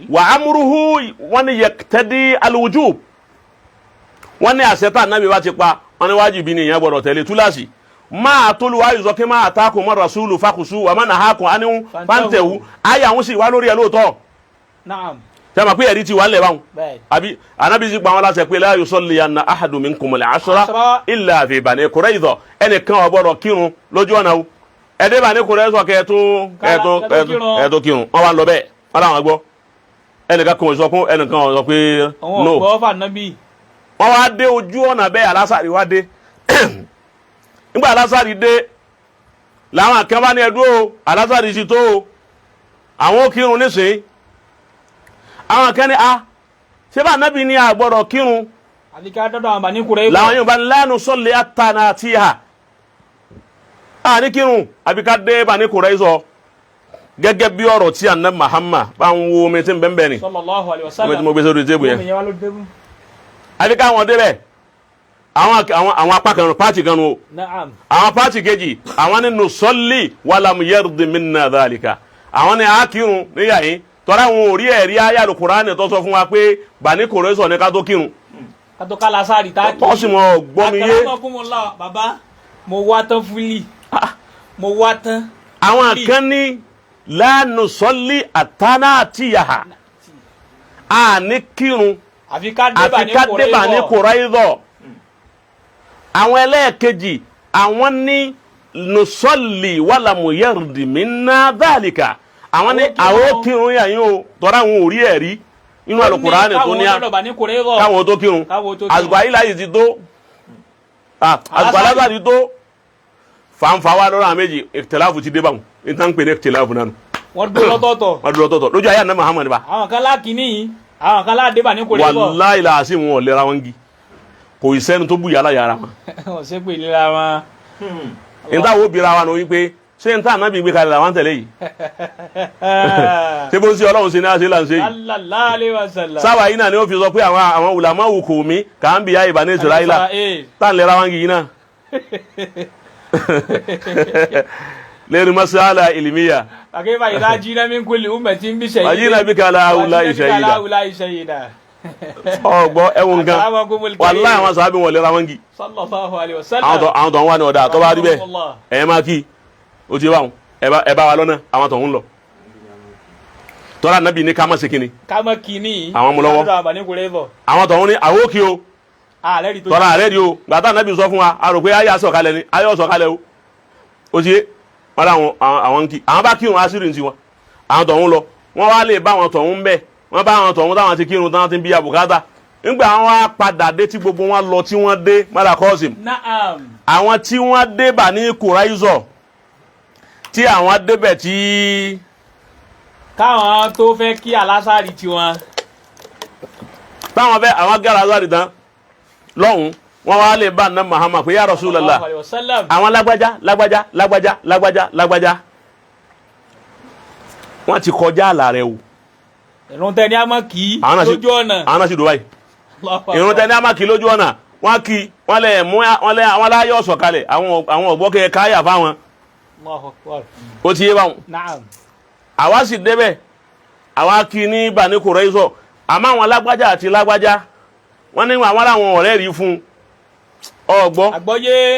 wa amúrúhu wọn ni yaqtadi al-wujub wọn ní àṣetá nàbí wa ti pa wọn ni wájibi ni ìyẹn gbọ́dọ̀ tẹ̀lé túláàsì máa tólu wáyé sọ kí máa takò mọ́ rasulu fakusu wà má nà ha kún ánìhun fáńtẹ̀wù ayé àwọn sì wá lórí ẹ lóòótọ́. sẹ́mi pé ẹ̀rí ti wà lẹ̀ báwọn àbí anabi sì pa wọn láṣẹ pé la yusalliyanna ahadun minkumul ashra illa fi Bani Qurayza ẹnìkan ò gbọ́dọ̀ kírun lójú ọ̀nà o ẹ̀dẹ́ Bani Qurayza kẹ́ẹ̀tó kírun wọn wá lọ bẹ́ẹ̀ wọn làwọn gbọ́ ẹnìkan kan ò sọ fún ẹnìkan ò sọ pé no wọn wá dé ojú ọ̀nà bẹ́ẹ̀ alásàrí wá dé nígbà alásàrí dé làwọn kan bá ní ẹdúró alásàrí sì tó o àwọn ò kírun nísìnyí àwọn kan ní a ṣé bá nábì ní àgbọ̀dọ̀ kírun làwọn yóò bá ní la nusalli hatta natiha a ní kírun àbí ká dé Bani Qurayza gẹ́gẹ́ bí ọ̀rọ̀ tí Ànábì Muhammad bá ń wo omi tí ń bẹ́ẹ̀ ni sallallahu alaihi wasallam omi tí mo gbé sórí tébù yẹn àbí káwọn débẹ̀ àwọn apá kan pàtì kan o na'am àwọn pàtì kejì àwọn ní nusalli walam yardi minna dhalika àwọn ní akírun níyà yín tọ́ra àwọn orí ẹ̀rí ayé Al-Qur'ani tó sọ fún wa pé Bani Qurayza ní ká tó kírun katoka lasari ta ki tọ́sí mọ́ gbọ́ mi yé baba mo wá tán fúlì mo wá tán àwọn kan ní la nusalli àtànàtìyàhà a ní kírun àfi ká dé Bani Qurayza àwọn ẹlẹ́ẹ̀kejì àwọn ní nusalli walam yardi minna dhalika àwọn ní àwọn kírun yà yín o tọ́ra àwọn orí ẹ̀rí inú Al-Qur'ani tó ní káwọn tó kírun àsìkò ayíláyì ti tó àsìkò alágbà ti tó fàǹfà wà lọ́rọ̀ àwọn méjì ìtẹ̀láàfù ti dé báwọn níta ń pè ní ìtẹ̀láàfù náà wọ́n dúró lọ́tọ̀ọ̀tọ̀ lójú ayé Ànábì Muhammad bá àwọn kan láàkíní yìí àwọn kan láàdé Bani Qurayza wallahi làásì wọn ò lera wọn gi kò ì sẹ́ni tó bù yàrá yàrá wọn. ọ̀sẹ̀ pé ìlera wọn. níta wo bira wa ní wípé ṣé níta Ànábì gbé kalẹ̀ làwọn tẹ̀lé yìí ṣé bó ń ṣe Ọlọ́run ṣe ní àṣẹ là ń ṣe yìí. sallallahu alaihi wasallam. sábà yìí náà ni ó fi sọ pé àwọn ulama wù kò mí kà ń bi ya Bani Israila tá n lera wọn gi yìí náà. lẹ́nu masala ilmiya. akeba idha jina min kulli ummatin bi shay'in. wajina bika ala haula'i shahida. ọgbọ ẹwọn gan wàláhì àwọn sàábì wọn lera wọn gi. sallallahu alaihi wasallam. àwọn tó ń wá ní ọ̀dà tó bá rí bẹ́ẹ̀ ẹ̀ máa kí o ti bá wọn ẹ bá wa lọ́nà àwọn tó ń lọ. tọ́lá Ànábì ní ká má ṣe kíni. ká má kíni. àwọn mú lọ́wọ́ àwọn tó ń ní àwòkí o tọ́lá àrẹ́ rí o gbàtà Ànábì sọ fún wa a rò pé ayé sọ̀kalẹ̀ ni ayé sọ̀kalẹ̀ o ó ti yé wọn làwọn àwọn ń kí àwọn bá kírun asírin tiwọn àwọn tó ń lọ wọn wá lè bá àwọn tó ń bẹ́ẹ̀ wọ́n bá àwọn tọ̀hún táwọn ti kírun táwọn ti ń bí abùkátà nígbà wọn wá padà dé tí gbogbo wọn lọ tí wọ́n dé mọ́dà kọ́ọ̀sìm àwọn tí wọ́n dé Bani Qurayza tí àwọn débẹ̀ tí. káwọn tó fẹ́ kí alásàrì tiwọn. táwọn fẹ́ àwọn gẹ́rẹ́ alásàrì tán lọ́hùn wọ́n wá lè bá Ànábì Muhammad pé ya Rasulullah àwọn lágbájá wọ́n ti kọjá àlà rẹ̀ o. ìrun tẹ ní a máa kì í lójú ọ̀nà. àwọn náà sì dùn báyìí. ìrun tẹ ní a máa kì í lójú ọ̀nà wọ́n kì í wọ́n lẹ̀ mú àwọn aláyọ̀ ọ̀sọ̀ kalẹ̀ àwọn ọ̀gbọ́kẹ́ káyà fáwọn. ó ti yé báwọn. àwa sì débẹ̀ àwa kì í ní Bani Qurayza àmọ́ àwọn lágbájá àti lágbájá wọ́n ní àwọn aláwọn ọ̀rẹ́ rí fún ọgbọ́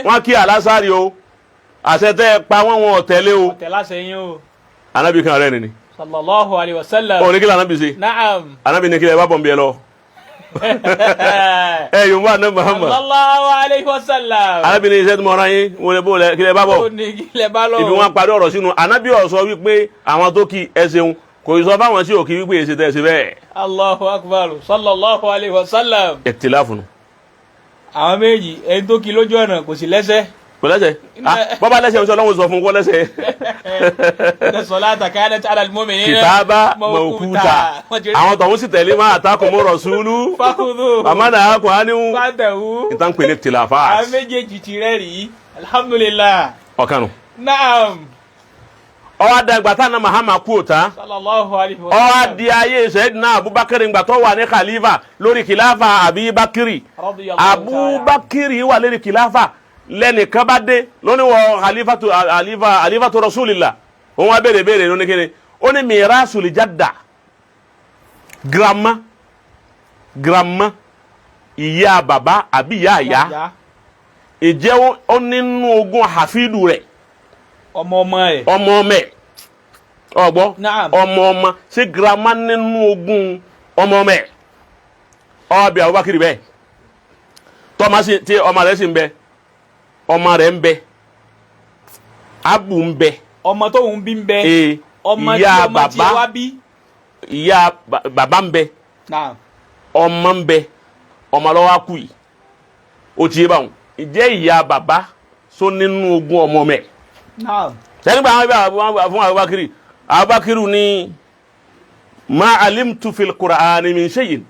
wọ́n kí alásàrì o àṣetẹ́ pa wọ́n tẹ̀lé o. Ànábì kan rẹ̀ nìní. sallallahu alaihi wasallam. ó ní kí lànà bí ṣe. Naam. Ànábì ní kí lè bá bọ̀ ń bí ẹ lọ. yóò bá Ànábì Muhammad. sallallahu alaihi wasallam. Ànábì ní iṣẹ́ tí mo rán yín wọ́n lè bó kí lè bá bọ̀. ó ní kí lè bá lọ. ibi wọn parí ọ̀rọ̀ sínú Ànábì ó sọ wípé àwọn tó kí ẹ ṣeun kò sọ fáwọn tí ò kí wípé èsì tẹ̀ sí bẹ́ẹ̀. Allahu akbar sallallahu alaihi wasallam. Ikhtilafu nù. àwọn méjì ẹni tó kí lójú ọ̀nà kò sí lẹ́sẹ̀. kò lẹ́sẹ̀ bọ́bá lẹ́sẹ̀ oṣù ọlọ́run sọ fún kó lẹ́sẹ̀. inna salata kanat ala al-mu'minina kitaba mawquta àwọn tọ̀hún sì tẹ̀lé máa atakumu rasulu fakhudhu àmàna akọ ánìwò fatahu. ìtàn pè ní ikhtilafat. àwọn méjèèjì ti rẹ́ rí alhamdulillah. ọ̀kanu. naam. ọwọ́ adàgbà tá na Muhammad kú òtá. sallallahu alaihi wasallam. ọwọ́ adi ayé Sayyidina Abubakar ìgbà tó wà ní khalifa lórí khilafa Abubakar Abubakar wà lórí khilafa lẹ́ni kan bá dé lóní wọ alifatu rasulillah òun wá béèrè lóní kíni ó ní mirasul jadda grandma ìyá bàbá àbí ìyá àyá ìjẹ́ ó nínú ogún hafidu rẹ̀ ọmọ ẹ̀ ọgbọ́ ọmọ sí grandma nínú ogún ọmọ ẹ̀ ọbẹ̀ Abubakar bẹ́ẹ̀ tọ́mọ tí ọmọ rẹ̀ sì ń bẹ ọmọ rẹ̀ ń bẹ abu ń bẹ ọmọ tó ń bí ń bẹ ọmọ tí ọmọ tí wá bí ìyá bàbá ń bẹ ọmọ ń bẹ ọmọ lọ́wọ́ kù yìí ó ti yé báwọn ìjẹ́ ìyá bàbá só nínú ogún ọmọ mẹ́ sẹ́ni bá wọn fún Abubakar ní ma alimtu fil Qur'ani min shay'in.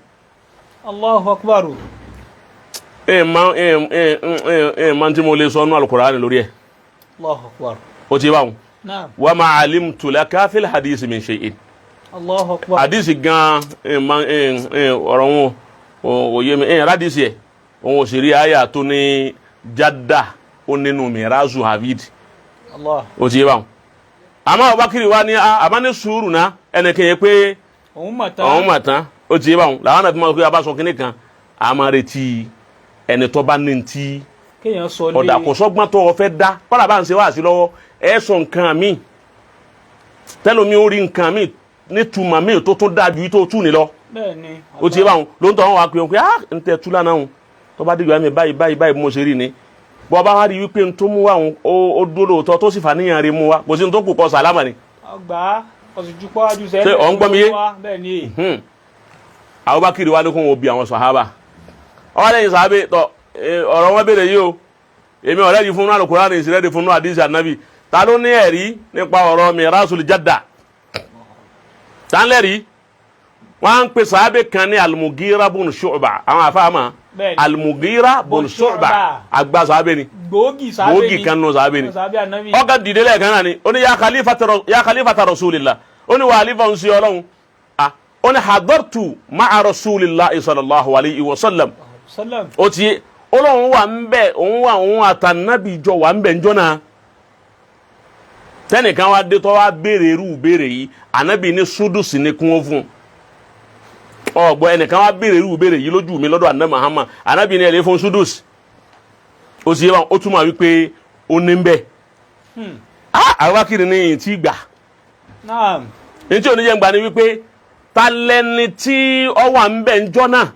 Allahu akbar. Man tí mo lè sọ nínú Al-Qur'ani lórí ẹ̀. Allahu akbar. ó ti bá wọn wa ma alimtu laka fil hadisi min shay'in. Allahu akbar. Hadisi gan ọ̀rọ̀ wọn òye mi hadisi ẹ̀ òun ò sì rí àyà tó ní Jadda ó nínú mirazu havid. Allah. Ó ti yé báwọn. Àmọ́ Abubakar wa ní àmọ́ ní sùúrù náà ẹnìkan yẹ pé òun mà tán ó ti yé báwọn làwọn náà fi máa ń pè abáṣọ kínní kan àmọ́ retí ẹni tó bá ní ti ọ̀dà kò sọ́gbọ́n tó o fẹ́ dá kọ́lá bá ń ṣe wá sí lọ́wọ́ ẹ sọ nǹkan mi tẹ́lómi ó rí nǹkan mi nítumọ̀ mi tó tún dájú tó tún ní lọ. Bẹ́ẹ̀ni. Ó ti yé báwọn ló ń tọ́ wọn wá pé wọn pé ń tẹ́ tú lánàá wọn tó bá dìgbà mi báyìí mo ṣe rí ni bọ́ bá wá rí wípé n tó mú wa ó dúró lóòótọ́ tó sì fàníyàn rí mú wa kò sí n tó kù kọ sàlámà ni. ọgbà ọ̀sùnjú pọ́wájú sẹ́yìn. ṣé ọ̀ ń gbọ́ mi yé. bẹ́ẹ̀ni. Abubakar wa ní kó wọn bí àwọn sàhábà ọwọ́ lẹ́yìn sàhábà tọ ọ̀rọ̀ wọn béèrè yìí o èmi ọ̀rẹ́ yìí fún náà Al-Qur'an ìsìlẹ̀ di fún náà àdìsí ànábì ta ló ní ẹ̀rí nípa ọ̀rọ̀ Mirasul Jadda ta ń lẹ́rìí wọ́n á ń pè sàhábà kan ní Al-Mughira bun Shu'ba àwọn àfáàmà Al-Mughira bun Shu'ba àgbà sàhábà ni gbòógì kan nù sàhábà ni ọkà dìde lẹ́ẹ̀kan náà ni ó ní ya khalifata Rasulillah ó ní wàhálífà ń ṣe ọlọ́run ó ní hadartu ma'a Rasulillahi sallallahu alayhi wa sallam ó ti Ọlọ́run wà ń bẹ òun àtànábì jọ wà ń bẹ njọ́ náà tẹ́nìkan wá dé tó wá béèrè irú béèrè yìí ànábì ní sùdùsì ní kún ó fún ọgbọ́ ẹnìkan wá béèrè irú béèrè yìí lójú mi lọ́dọ̀ ànábì Muhammad ànábì ní ẹ̀lẹ́ fún sùdùsì ó sì yẹ wọn ó túmọ̀ wípé ó ní ń bẹ Abubakar ní ìtì gbà ní tí oníjẹ́ ń gbà ní wípé talẹ́ni tí ọ wà ń bẹ njọ́ náà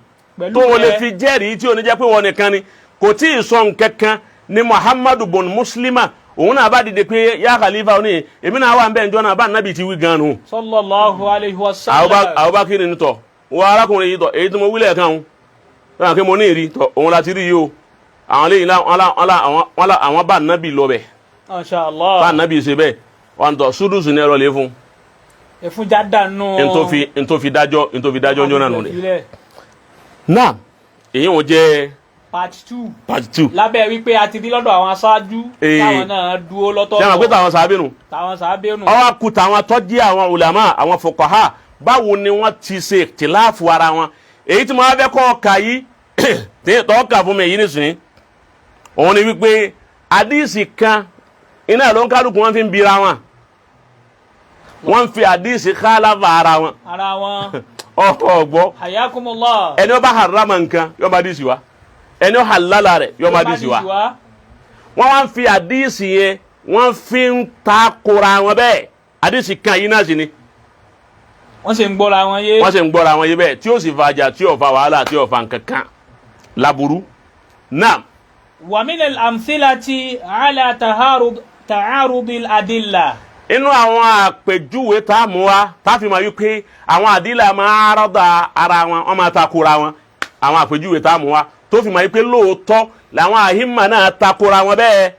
tó o lè fi jẹ́rìí tí o ní jẹ́ pé wọ́n nìkan ni kò tí ì sọ nkankan ni Muhammadu bun Muslima òun náà bá dìde pé ya khalifa òní èmi náà wà ń bẹ̀ ǹjọ́ náà bá nàbì ti wí gan nù. sallallahu alayhi wa sallam. Abubakar ni tọ̀ wọ́n arákùnrin yìí tọ̀ èyí tí mo wílẹ̀ kan o náà kí mo ní ìrí tọ̀ òun láti rí yìí o àwọn lẹ́yìn àwọn bá nàbì lọ bẹ̀. Masha Allah. bá nàbì ṣe bẹ́ẹ̀ wọn tọ̀ sùdùsù ní ẹ̀rọ lè fún. ẹ̀fún Jadda nù. ntòfi dájọ́ ǹjọ́ náà nù ni. Náà èyí wọn jẹ́ part two lábẹ́ wípé a ti rí lọ́dọ̀ àwọn aṣáájú táwọn náà dúró lọ́tọ̀. ṣé àwọn pé táwọn sàábẹ́nu. ọwọ́ kù táwọn tọ́jú àwọn ulama àwọn fuqaha báwo ni wọ́n ti ṣe tìláàfù ara wọn èyí tí mo fẹ́ kọ́ ọkà yìí tọ́ka fún mi yìí nísìnyí òun ni wípé àdìsí kan iná ló ń kálukú wọn fi ń bira wọn wọ́n fi àdìsí khalafa ara wọn. Ọgbọ́ hayakumullah ẹni ó bá harama nǹkan yóò máa dísì wá ẹni ó halala rẹ̀ yóò máa dísì wá wọ́n wá ń fi àdísì yẹn wọ́n fi ń ta kora wọn bẹ́ẹ̀ àdísì kan yìí náà sì ni wọ́n sì ń gbọ́ra wọn yé bẹ́ẹ̀ tí ó sì fa àjà tí ó fa wàhálà tí ó fa nǹkankan laburu náà. wa min al-amthilati ala ta'arudil adilla. Inú àwọn àpèjúwe tá a mú wa tá a fi máa yí pé àwọn àdílà máa rọ́dà ara wọn wọ́n máa takora wọn àwọn àpèjúwe tá a mú wa tó fi máa yí pé lóòótọ́ làwọn àhímà náà takora wọn bẹ́ẹ̀.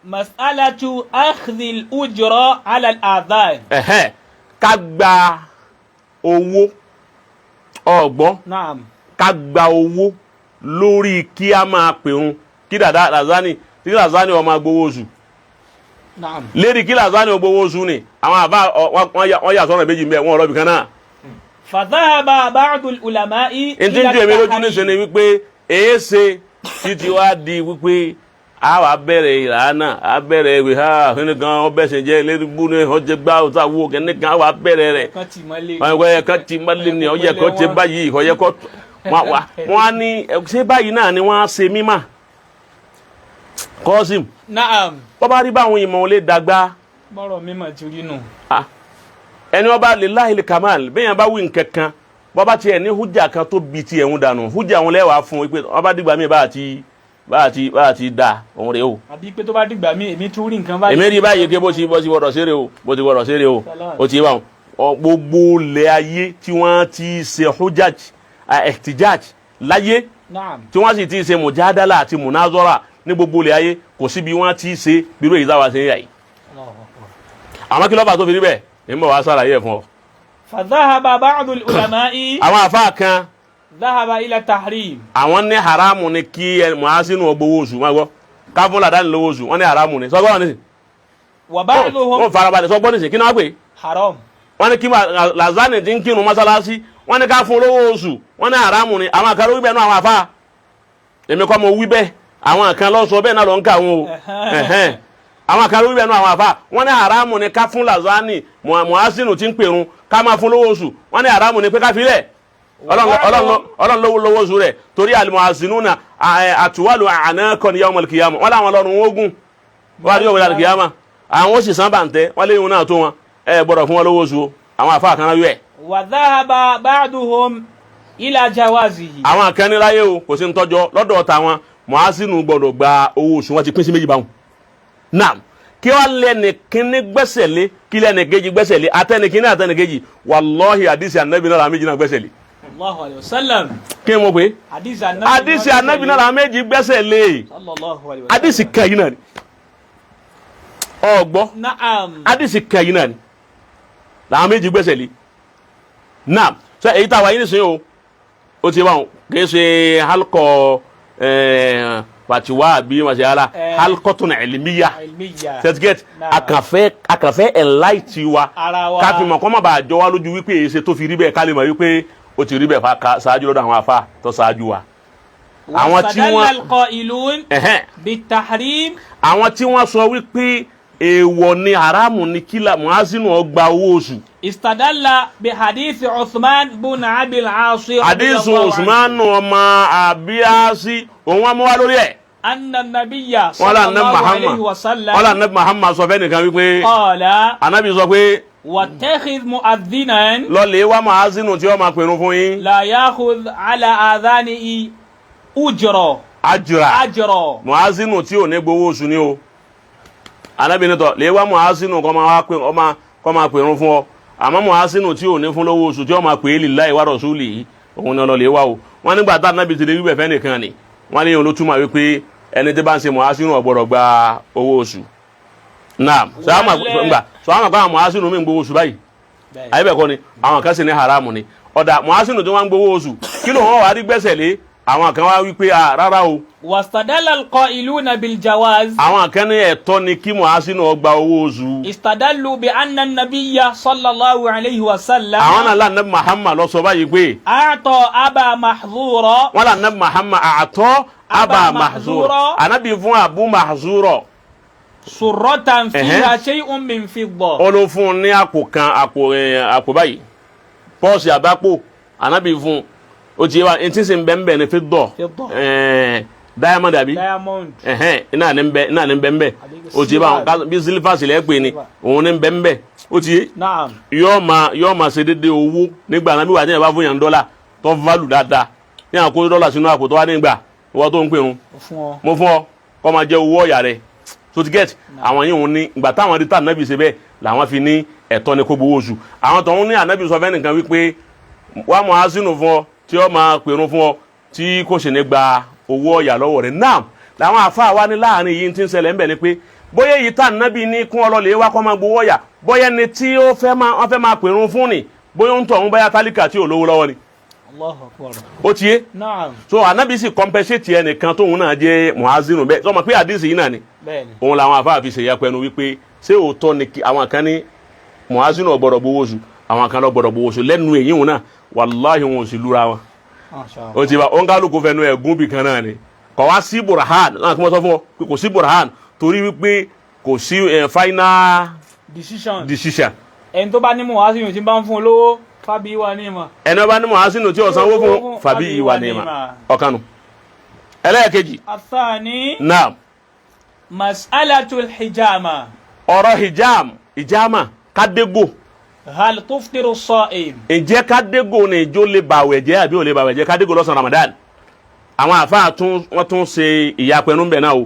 mas'alatu akhdhil ujra ala al-adhan. ká gba owó ọgbọ́n ká gba owó lórí kí a máa pèrun kí dàda Lazani ó máa gbowó oṣù. Lérí kí Lazani ogbówó oṣù ni àwọn àbá wọ́n yà sọ́nà méjì mbẹ́ wọn ọ̀rọ̀ bìkan náà. Fadhahaba ba'dul ulama'i. Ntí ń ju èmi lójú níṣẹ́ ni wípé èéṣe títí wá di wípé a wà bẹ̀rẹ̀ ìlànà a bẹ̀rẹ̀ ìwé ha nìkan ọbẹ̀ ṣe jẹ́ elérúbú ní ọjẹ́ gbá ọ̀tá wo kẹ́nìkan a wà bẹ̀rẹ̀ rẹ̀ ọ̀yẹ́ kan ti mọ́lẹ̀ ní ọ̀yẹ́ kan ti báyìí ọ̀yẹ́ kan wọ́n á ní ṣé báyìí náà ni wọ́n á ṣe mímà Qasim. Naam. Bọ́ bá rí báwọn ìmọ̀ olè dàgbà. Bọ́rọ̀ mímọ̀ ti rí nù. Ẹni wọ́n bá lillahil kamal bẹ́yàn bá wí nkankan bọ́ bá tiẹ̀ ní hújà kan tó bi ti ẹ̀hún dànù hújà wọn lẹ́wàá fún pé wọ́n bá dìgbà mí bá ti da òun rè o. Àbí pé tó bá dìgbà mí èmi tún rí nǹkan báyìí. Èmi rí báyìí pé bó ti wọ̀rọ̀ séré o bó ti wọ̀rọ̀ séré o ó ti bá wọn gbogbo ilẹ̀ ayé tí wọ́n ti ṣe hujaj ihtijaj láyé tí wọ́n sì ti ṣe mujadala àti munazara ní gbogbo ilẹ̀ ayé kò sí bí wọ́n ti ṣe bírò ìdáwà ṣe ń yà yìí. Àmọ́ kí ló fà tó fi rí bẹ́ẹ̀ ń bọ̀ wá sára yẹ̀ fún ọ. Fadhahaba ba'dul ulama'i. Àwọn àfáà kan. Dhahaba ila tahrim. Àwọn ní haramu ni kí muhasinu gbowó oṣù máa gbọ́ ká fún làdáni lówó oṣù wọ́n ní haramu ni sọ́gbọ́n ní. wa ba'duhum wọ́n farabalẹ̀ sọ gbọ́dọ̀ sí kí ni wọ́n pè. haram. wọ́n ní kí lazani ti ń kírun mọ́sálásí wọ́n ní ká fún lówó oṣù wọ́n ní haramu ni àwọn kan ló wí bẹ́ẹ̀ náà àwọn àfa èmi kọ́ mo wí bẹ́ẹ̀ àwọn kan lọ sọ bẹ́ẹ̀ náà lọ ń kà wọn o àwọn kan ló wí bẹ́ẹ̀ náà àwọn àfa wọ́n ní haramu ni ká fún lazani muhasinu ti ń pèrun ká máa fún lówó oṣù wọ́n ní haramu ni pé ká fi lẹ̀ ọlọ́run lówó oṣù rẹ̀ torí alimuhasinuna àtúwálù ànákọ́ni yawmal qiyamah wọ́n láwọn lọ́rùn ogun wọ́n adé òwúrọ̀ àlùkìyàmà àwọn ó sì san bàǹtẹ́ wọ́n léyìn náà tó wọn gbọ́dọ̀ fún wọn lówó oṣù àwọn àfa kan láyé ẹ̀. wa dhahaba ba'duhum ila jawazihi. àwọn kan ní láyé o kò sí ń tọ́jọ́ lọ́dọ̀ tàwọn muhasinu gbọ́dọ̀ gba owó oṣù wọn ti pín sí méjì báwọn. náà kí wọ́n lẹ́ni kíní gbẹ́sẹ̀ lé kí lẹ́ni kejì gbẹ́sẹ̀ lé atẹ́nikíní atẹ́nikejì wàlọ́hì àdìsí ànábì náà làwọn méjì náà gbẹ́sẹ̀ lé. Sallallahu alayhi wa sallam. kí ni mo pè é àdìsí ànábì náà làwọn méjì gbẹ́sẹ̀ lé àdìsí kẹyìn náà ni ọgbọ́ àdìsí kẹyìn náà ni làwọn méjì gbẹ́sẹ̀ lé náà sọ èyí tá a wà yín nísìnyí o ti wà wọn kì í ṣe halkọ pàtiwá àbí màṣẹ́yàrá halkọtun ẹ̀lìmíyà certificate akànfẹ́ ẹ̀láìtì wa káfí mọ̀ kọ́ má bàa jọ wá lójú wípé èyí ṣe tó fi rí bẹ́ẹ̀ ká lè mọ̀ wípé ó ti rí bẹ́ẹ̀ fa ṣáájú lọ́dọ̀ àwọn afá tó ṣáájú wa. àwọn tí wọ́n bitahrim. àwọn tí wọ́n sọ wípé èèwọ̀ ni haramu ni kílà muhasinu ọgbà owó oṣù. istadalla bi hadithi Uthman bin Abil Asi. hadithi Uthman ọmọ Abiasi òun wá mú wá lórí ẹ̀. anna nabiyya sallallahu alayhi wa sallam. wọ́n lànà Muhammad sọ fẹ́ nìkan wípé. qala. anabi sọ pé. wattakhidh mu'adhdhinan. lọ́ọ̀lẹ́ wá muhasinu tí ó máa pèrún fún yín. la yakhudh ala adhanihi ujra. ajra. muhasinu tí ò ní gbowó oṣù ni o. anabi ní tọ́ lè wá muhasinu kọ́ máa pèrún fún ọ àmọ́ muhasinu tí ò ní fún lówó oṣù tí ó máa pè é lillahi wa rasulihi òun ni ọlọ́lẹ̀ wá o wọ́n nígbà tá anabi ti lè wíbẹ̀ fẹ́ nìkan ni wọ́n ní òun ló túmọ̀ wípé ẹni tí bá ń ṣe muhasinu ò gbọ́dọ̀ gba owó oṣù náà sọ àwọn kan muhasinu mi ń gbowó oṣù báyìí ayé bẹ́ẹ̀ kọ́ ni àwọn kan sì ní haramu ni ọ̀dà muhasinu tí wọ́n ń gbowó oṣù kí ló wọ́n wá rí gbẹ́sẹ̀ lé àwọn kan wá wípé rárá o. wastadalla alqa'iluna bil jawaz. àwọn kan ní ẹ̀tọ́ ni kí muhasinu ó gba owó oṣù. istadallu bi anna nabiyya sallallahu alayhi wa sallam. àwọn náà lànà Muhammad lọ sọ báyìí pé. a'ta aba mahzura. wọn lànà Muhammad a'ta aba mahzura. anabi fún abu mahzura. surratan fiha shay'un min fidda. ó fún ní àpò kan àpò báyìí pọ́ọ̀sì àbápò anabi fún o ti wa n ti sin bẹ́ẹ̀nbẹ́ẹ̀ ni fi dọ̀ diamond àbí iná ni bẹ́ẹ̀nbẹ́ẹ̀ o ti wa bí silifasi lẹ́ pè ní òun ni bẹ́ẹ̀nbẹ́ẹ̀ o ti yé yóò máa ṣe déédéé owó nígbà náà bí wàá jẹ́ ìbá fún yàn dọ́là tó válù dáadáa ní àwọn kó dọ́là sínú àpò tó wá nígbà wọ́n tó ń pè wọn mo fún ọ kọ́ máa jẹ́ owó ọ̀yà rẹ̀ so ti get àwọn yìí òun ní ìgbà táwọn rí tá ànábì ṣe bẹ́ẹ̀ làwọn fi ní ẹ̀tọ́ ni kó gbowó oṣù àwọn tó ń ní ànábì sọ fẹ́ nìkan wípé wàá mọ̀ á sínú fún ọ tí ó máa pèrún fún ọ tí kò sì ní gba owó ọ̀yà lọ́wọ́ rẹ̀ náà làwọn àfáà wa ní láàrin yìí tí ń ṣẹlẹ̀ ń bẹ̀ ni pé bóyá èyí tá nábì ní kún ọlọ́lẹ̀ wá kọ́ máa gbowó ọ̀yà bóyá ni tí wọ́n fẹ́ máa pèrún fún ni bóyá ń tọ̀ ń báyà tálíkà tí ò lówó lọ́wọ́ ni. Allahu Akbar. ó ti yé so ànábì sì compensate ẹnìkan tóun náà jẹ́ muhazinu bẹ́ẹ̀ sọ ma pé àdìsí yìí náà ni òun làwọn àfáà fi ṣèyà pẹ̀lú wípé ṣé òótọ́ ni àwọn kan ní muhazinu ò gbọ́dọ̀ gbowó oṣù àwọn kan lọ gbọ́dọ̀ gbowó oṣù lẹ́nu èyí wọn náà wàláhì wọn ò sì lúra wọn. o ti ba o ń kálukú fẹnu ẹ̀gún bì kan náà ni kò wá sí burhan náà kí wọ́n sọ fún ọ pé kò sí burhan torí wípé kò sí final decision. ẹni tó bá ní muhasinu tí bá ń fún olówó fàbí ìwà ní ìmọ̀. ẹni tó bá ní muhasinu tí ó sanwó fún fàbí ìwà ní ìmọ̀ ọ̀kanu. ẹlẹ́ẹ̀kejì. athani. naam. mas'alatul hijama. ọ̀rọ̀ hijama kádégò. hal tuftiru as-sa'im. ǹjẹ́ kádégò ni ìjó lè bàwẹ̀ jẹ́ àbí ò lè bàwẹ̀ jẹ́ kádégò lọ́sàn Ramadan àwọn àfáà wọ́n tún ṣe ìyapẹ̀nu bẹ̀ náà o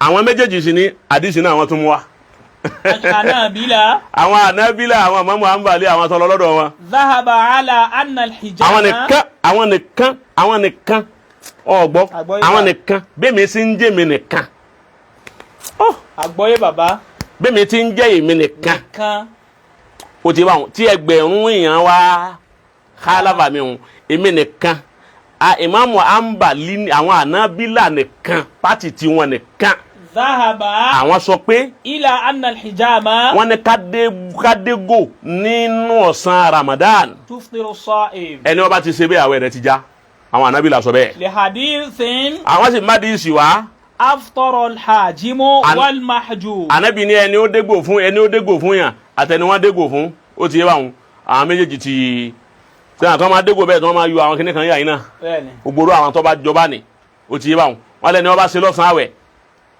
àwọn méjèèjì sì ní àdìsí náà wọ́n tún mú wa. Anabila. àwọn Anabila àwọn Imamu Hanbali àwọn tọ́lọ lọ́dọ̀ wọn. Zahaba ala anna al-hijama. àwọn nìkan ọgbọ́ àwọn nìkan bẹ́ẹ̀ mi sì ń jẹ́ mi nìkan. àgbọ́yé bàbá. bẹ́ẹ̀ mi ti ń jẹ́ èmi nìkan. o ti bá wọn tí ẹgbẹ̀rún èèyàn wá hálàbà mi hùn èmi nìkan Imamu Hanbali àwọn Anabila nìkan pátì tiwọn nìkan dhahaba àwọn sọ pé ila anna al-hijama wọ́n ní kádégò nínú ọ̀sán Ramadan tuftiru as-sa'im ẹni ó bá ti ṣe bẹ́ẹ̀ àwẹ̀ rẹ̀ ti já àwọn ànábì la sọ bẹ́ẹ̀. li hadithin àwọn sì má díìsì wá. aftara al-hajimu wal mahjum. ànábì ní ẹni ó dégbò fún yàn àtẹni wọ́n dégbò fún ó ti yé báwọn àwọn méjèèjì ti sẹ́yìn kan máa dégbò bẹ́ẹ̀ tí wọ́n máa yọ àwọn kìnnìkan yà yín náà gbogbo àwọn tó bá jọba ni ó ti yé báwọn wọ́n lẹ́ni wọ́n bá ṣe lọ́sàn-án àwẹ̀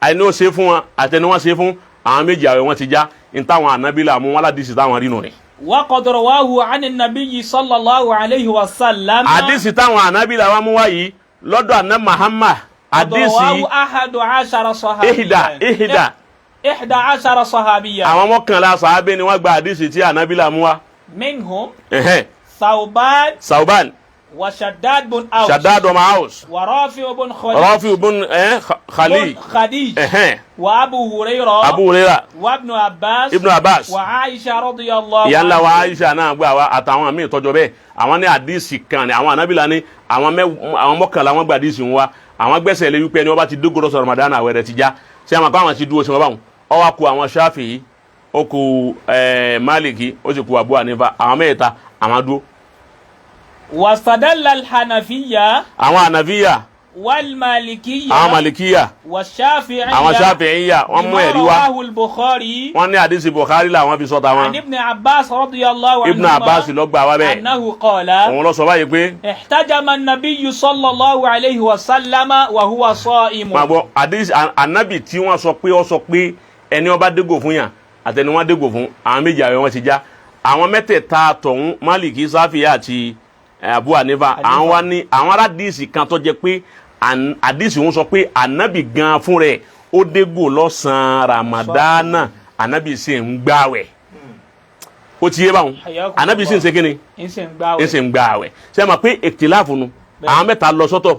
àìní ó ṣe fún wọn àtẹni wọ́n ṣe fún àwọn méjì àwẹ̀ wọn ti já ní táwọn ànábì là mú wọn ládìsí táwọn rínú rẹ̀. wa qad rawahu 'ani an-nabiyyi sallallahu alayhi wa sallam. àdìsí táwọn ànábì là wá mú wá yìí lọ́dọ̀ àná Muhammad àdìsí rawahu 11 sahabiyan. ihda 11 sahabiyan. àwọn mọ́kànlá sàábé ni wọ́n gba àdìsí tí ànábì là mú wá. minhum Thawban wa Shaddad bin Aus wa Rafi' bin Khadij wa Abu Hurairah wa Ibn Abbas wa Aisha radiyallahu anha. yàlla wa Aisha náà gbà wá àtàwọn míì tọ́jọ́ bẹ́ẹ̀ àwọn ní àdìsí kan ní àwọn ànábìlà ní àwọn mọ́kànlá wọn gba àdìsí wọn wá àwọn gbẹ́sẹ̀ lé wípé ẹni wọ́n bá ti dógòrò sọ Ramadan àwẹ̀ rẹ̀ ti já ṣé àwọn àpá àwọn ti dúró sí wọn báwọn ó wá kù àwọn Shafi'i ó kù Maliki ó sì kù Abu Hanifa àwọn mẹ́ta àwọn dúró. واستدل الحنفية والحنفية والمالكية المالكية والشافعية والشافعية بما رواه البخاري وان حديث البخاري لا وان في صوت عن ابن عباس رضي الله عنهما ابن عباس لو gbà wá bẹ́ẹ̀ أنه قال òun ló sọ báyìí pé احتجم النبي صلى الله عليه وسلم وهو صائم. ma gbọ́ hadith Ànábì tí wọ́n sọ pé ó sọ pé ẹni ó bá dégò fún yàn àtẹni wọ́n dégò fún àwọn méjì àwẹ̀ wọn ti já àwọn mẹ́tẹ̀ẹ̀ta tọ̀hún Málìkì Sáfì àti Abu Hanifa àwọn wa ní àwọn aládìsí kan tó jẹ́ pé àdìsí wọn sọ pé Ànábì gan fún rẹ̀ ó dégò lọ́sàn-án Ramadana Ànábì sì ń gbààwẹ̀ ó ti yé báwọn Ànábì sì ń ṣe kíni ń sì ń gbààwẹ̀ ṣe máa pé ètìláàfù nu àwọn mẹ́ta lọ sọ́tọ̀